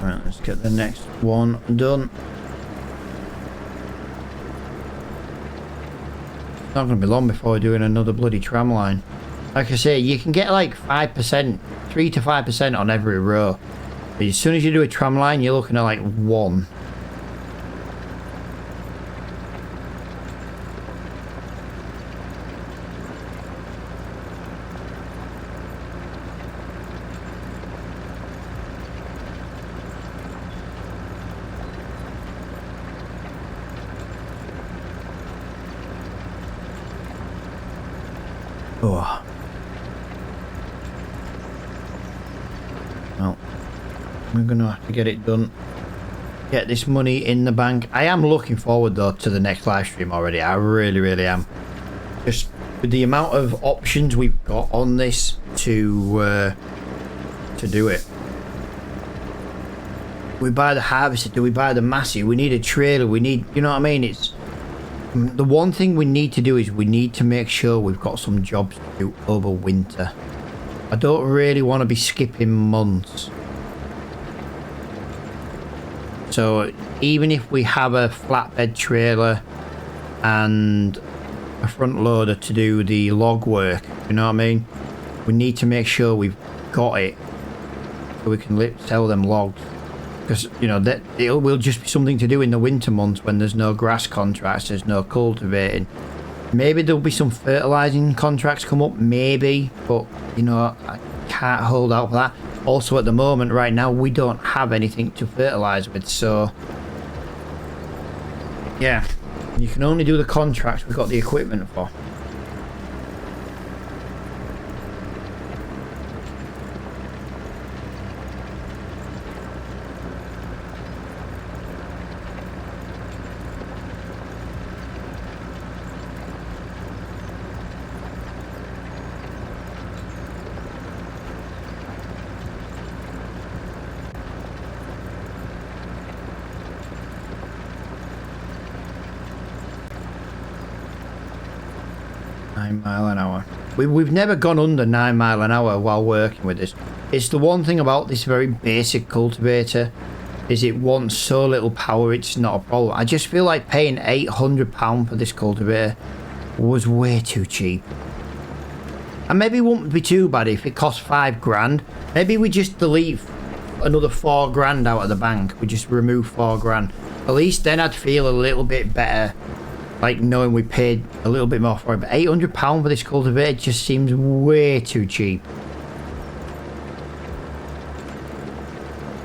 S1: Right, let's get the next one done. It's not going to be long before we're doing another bloody tram line. Like I say, you can get like 5%, 3 to 5% on every row. But as soon as you do a tram line, you're looking at like 1. Oh. Well, we're gonna have to get it done. Get this money in the bank. I am looking forward though to the next live stream already. I really am. Just with the amount of options we've got on this to do it. We buy the harvester, do we buy the massive? We need a trailer, we need, you know what I mean? It's the one thing we need to do is we need to make sure we've got some jobs to do over winter. I don't really want to be skipping months. So even if we have a flatbed trailer and a front loader to do the log work, you know what I mean? We need to make sure we've got it so we can sell them logs. Because, you know, that it will just be something to do in the winter months when there's no grass contracts, there's no cultivating. Maybe there'll be some fertilising contracts come up, maybe. But, you know, I can't hold out for that. Also, at the moment, right now, we don't have anything to fertilise with, so... yeah, you can only do the contracts we've got the equipment for. 9 mile an hour. We've never gone under 9 mile an hour while working with this. It's the one thing about this very basic cultivator is it wants so little power, it's not a problem. I just feel like paying £800 for this cultivator was way too cheap. And maybe it wouldn't be too bad if it cost 5 grand. Maybe we just delete another 4 grand out of the bank. We just remove 4 grand. At least then I'd feel a little bit better, like knowing we paid a little bit more for it. But £800 for this cultivator just seems way too cheap.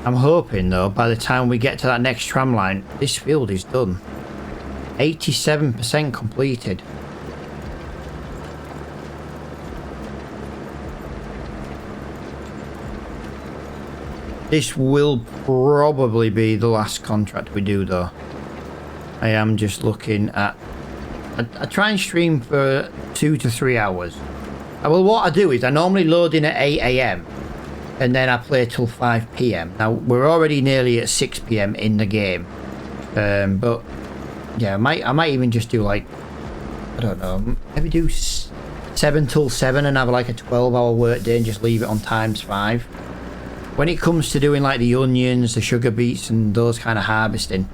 S1: I'm hoping though by the time we get to that next tram line, this field is done. 87% completed. This will probably be the last contract we do though. I am just looking at... I try and stream for 2 to 3 hours. Well, what I do is I normally load in at 8 AM and then I play till 5 PM. Now, we're already nearly at 6 PM in the game. But, yeah, I might even just do like... I don't know, maybe do 7 till 7 and have like a 12-hour work day and just leave it on times 5. When it comes to doing like the onions, the sugar beets and those kind of harvesting,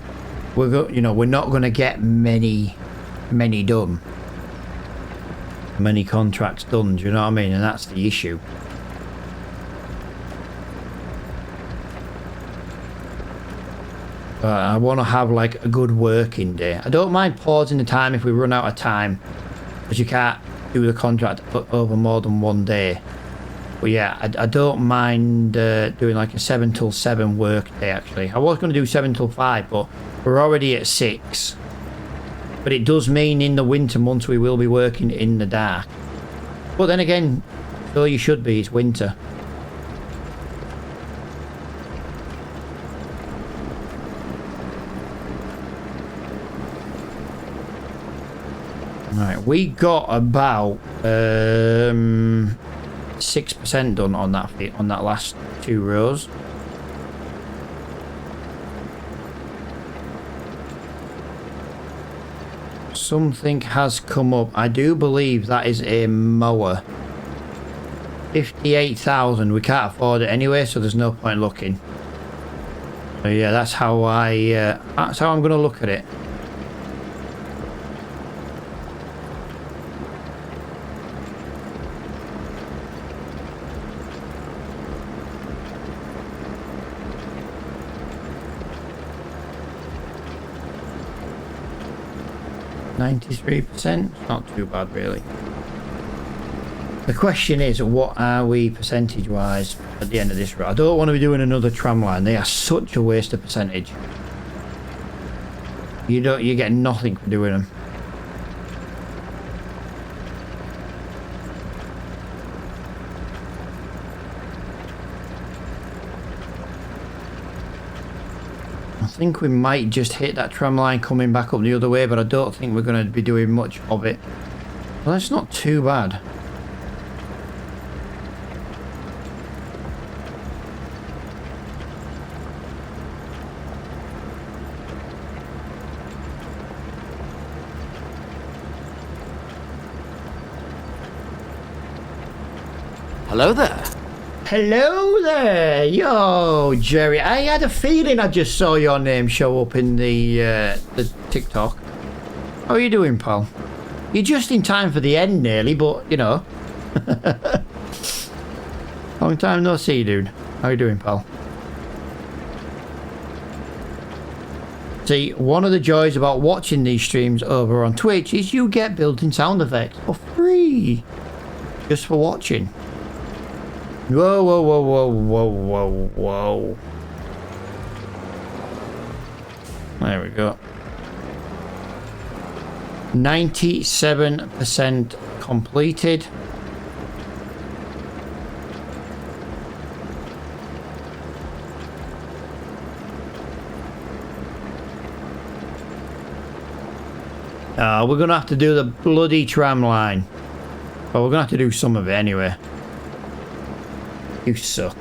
S1: we're not going to get many done. Many contracts done, do you know what I mean? And that's the issue. I want to have like a good working day. I don't mind pausing the time if we run out of time, because you can't do the contract over more than 1 day. But yeah, I don't mind doing like a 7 till 7 work day actually. I was going to do 7 till 5, but we're already at 6. But it does mean in the winter months we will be working in the dark. But then again, so you should be, it's winter. Right, we got about 6% done on that last 2 rows. Something has come up. I do believe that is a mower. 58,000. We can't afford it anyway, so there's no point looking. So yeah, that's how I'm going to look at it. %, not too bad really. The question is, what are we percentage wise at the end of this row? I don't want to be doing another tram line. They are such a waste of percentage. You get nothing for doing them. I think we might just hit that tram line coming back up the other way, but I don't think we're going to be doing much of it. Well, that's not too bad.
S2: Hello there.
S1: Hello there, yo, Jerry. I had a feeling I just saw your name show up in the TikTok. How are you doing, pal? You're just in time for the end, nearly, but you know. Long time no see, dude. How you doing, pal? See, one of the joys about watching these streams over on Twitch is you get built-in sound effects for free, just for watching. Whoa, whoa, whoa, whoa, whoa, whoa, whoa. There we go. 97% completed. We're going to have to do the bloody tram line. But we're going to have to do some of it anyway. You suck.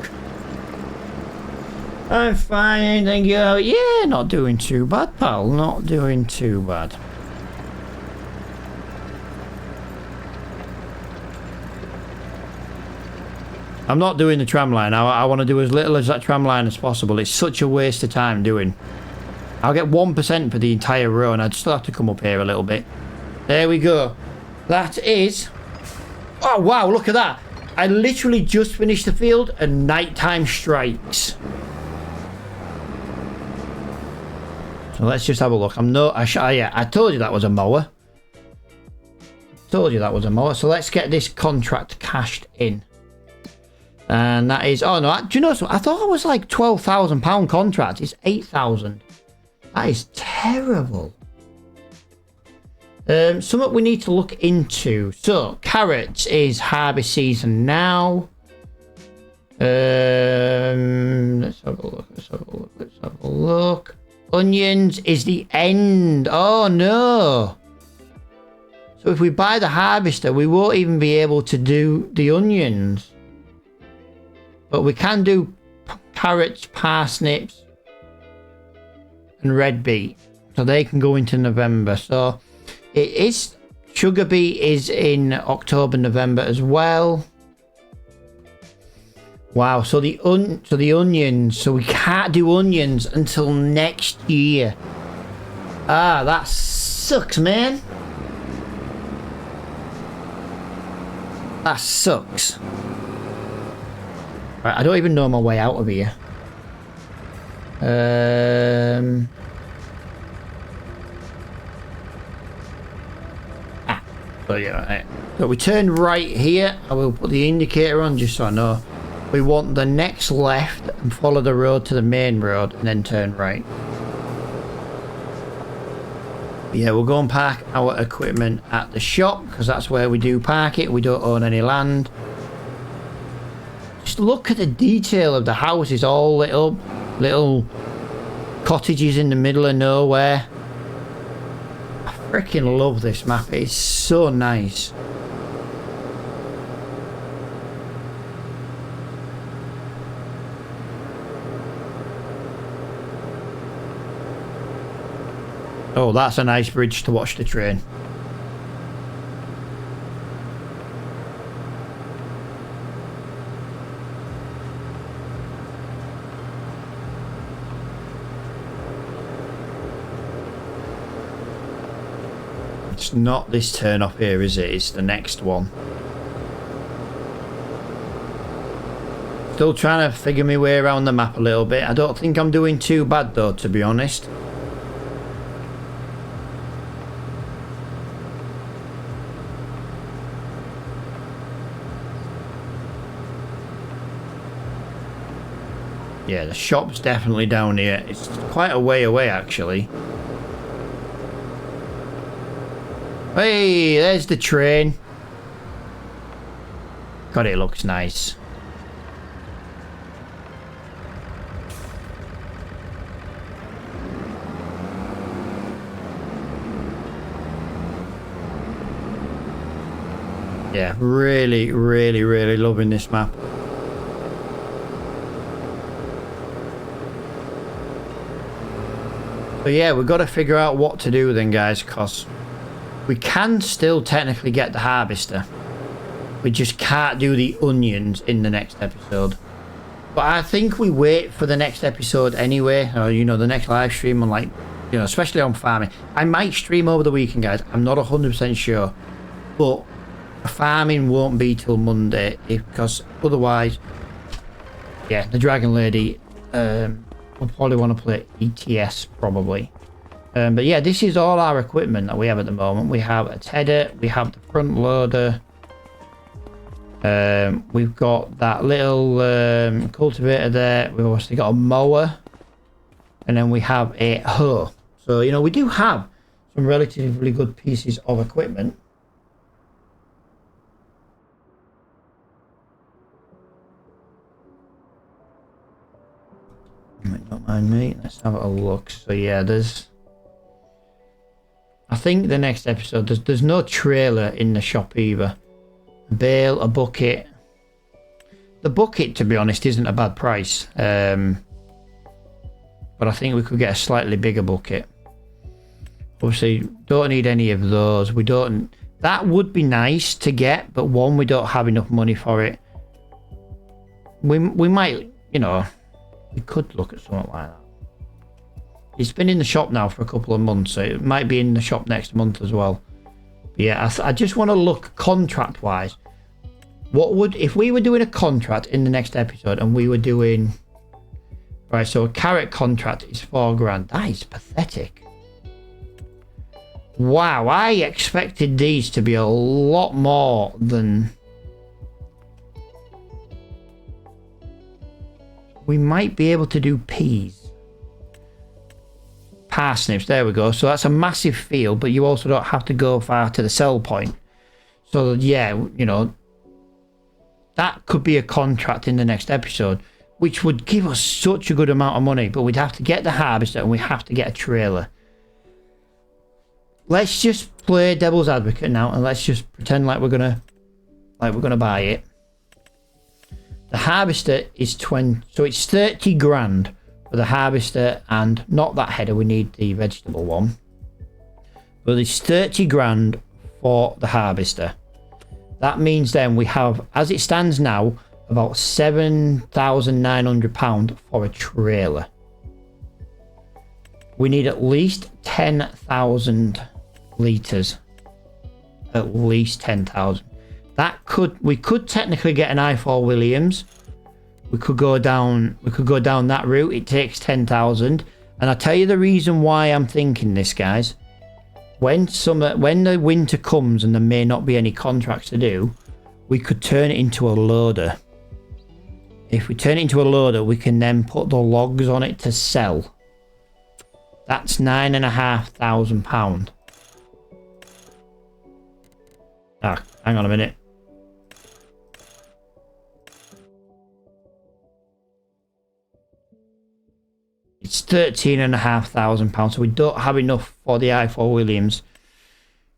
S1: I'm fine, thank you. Yeah, not doing too bad, pal. Not doing too bad. I'm not doing the tram line. I want to do as little as that tram line as possible. It's such a waste of time doing. I'll get 1% for the entire row, and I'd still have to come up here a little bit. There we go. That is... Oh, wow, look at that. I literally just finished the field, and nighttime strikes. So let's just have a look. Yeah, I told you that was a mower. Told you that was a mower. So let's get this contract cashed in. And that is... Oh, no. Do you know something? I thought it was like £12,000 contract. It's 8,000. That is terrible. Something we need to look into. So, carrots is harvest season now. Let's have a look. Let's have a look. Let's have a look. Onions is the end. Oh, no. So if we buy the harvester, we won't even be able to do the onions. But we can do carrots, parsnips, and red beet. So they can go into November. So it is... Sugar beet is in October, November as well. Wow, so the onions, so we can't do onions until next year. Ah, that sucks, man. That sucks. Right, I don't even know my way out of here. So yeah, right. So we turn right here. I will put the indicator on just so I know. We want the next left and follow the road to the main road and then turn right. Yeah, we'll go and park our equipment at the shop because that's where we do park it. We don't own any land. Just look at the detail of the houses, all little cottages in the middle of nowhere. I freaking love this map. It's so nice. Oh, that's a nice bridge to watch the train. It's not this turn off here, is it? It's the next one. Still trying to figure my way around the map a little bit. I don't think I'm doing too bad though, to be honest. Yeah, the shop's definitely down here. It's quite a way away, actually. Hey, there's the train. God, it looks nice. Yeah, really, really, really loving this map. So yeah, we've got to figure out what to do then, guys, because we can still technically get the harvester. We just can't do the onions in the next episode. But I think we wait for the next episode anyway, or, you know, the next live stream on, like, you know, especially on farming. I might stream over the weekend, guys. I'm not 100% sure. But farming won't be till Monday, because otherwise, yeah, the Dragon Lady... we'll probably want to play ETS probably. But yeah, this is all our equipment that we have at the moment. We have a tedder, we have the front loader, we've got that little cultivator there, we've obviously got a mower, and then we have a hoe. So, you know, we do have some relatively good pieces of equipment. Don't mind me. Let's have a look. So yeah, there's... I think the next episode, there's no trailer in the shop either. A bale, a bucket. The bucket, to be honest, isn't a bad price. But I think we could get a slightly bigger bucket. Obviously, don't need any of those. We don't... That would be nice to get, but one, we don't have enough money for it. we might, you know, we could look at something like that. It's been in the shop now for a couple of months, so it might be in the shop next month as well. But yeah, I just want to look contract wise. What would, if we were doing a contract in the next episode and we were doing, right, so a carrot contract is $4,000. That is pathetic. Wow, I expected these to be a lot more than... We might be able to do peas. Parsnips, there we go. So that's a massive field, but you also don't have to go far to the sell point. So yeah, you know, that could be a contract in the next episode, which would give us such a good amount of money, but we'd have to get the harvester and we have to get a trailer. Let's just play devil's advocate now and let's just pretend like we're gonna buy it. The harvester is 20, so it's 30 grand for the harvester and not that header, we need the vegetable one. But it's 30 grand for the harvester. That means then we have, as it stands now, about £7,900 for a trailer. We need at least 10,000 litres. At least 10,000. We could technically get an I4 Williams. We could go down that route. It takes 10,000. And I'll tell you the reason why I'm thinking this, guys. When the winter comes and there may not be any contracts to do, we could turn it into a loader. If we turn it into a loader, we can then put the logs on it to sell. That's £9,500. Ah, hang on a minute. It's £13,500, so we don't have enough for the I4 Williams.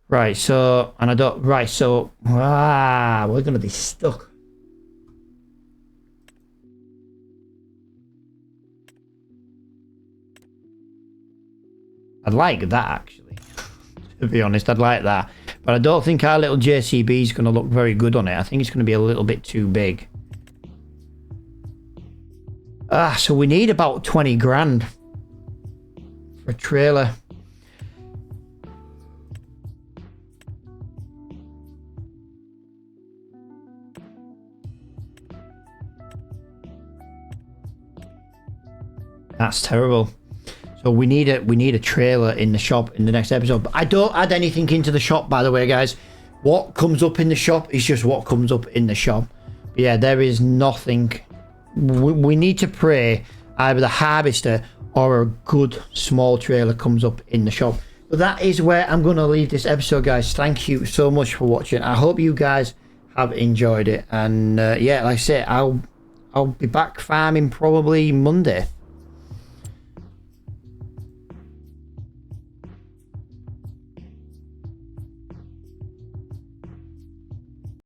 S1: Right, so, and I don't, right, so, we're going to be stuck. I'd like that, actually. To be honest, I'd like that. But I don't think our little JCB is going to look very good on it. I think it's going to be a little bit too big. So we need about 20 grand for a trailer. That's terrible. So we need a trailer in the shop in the next episode. But I don't add anything into the shop, by the way, guys. What comes up in the shop is just what comes up in the shop. But yeah, there is nothing. We need to pray either the harvester or a good small trailer comes up in the shop. But that is where I'm going to leave this episode, guys. Thank you so much for watching. I hope you guys have enjoyed it. And yeah, like I say, I'll be back farming probably Monday.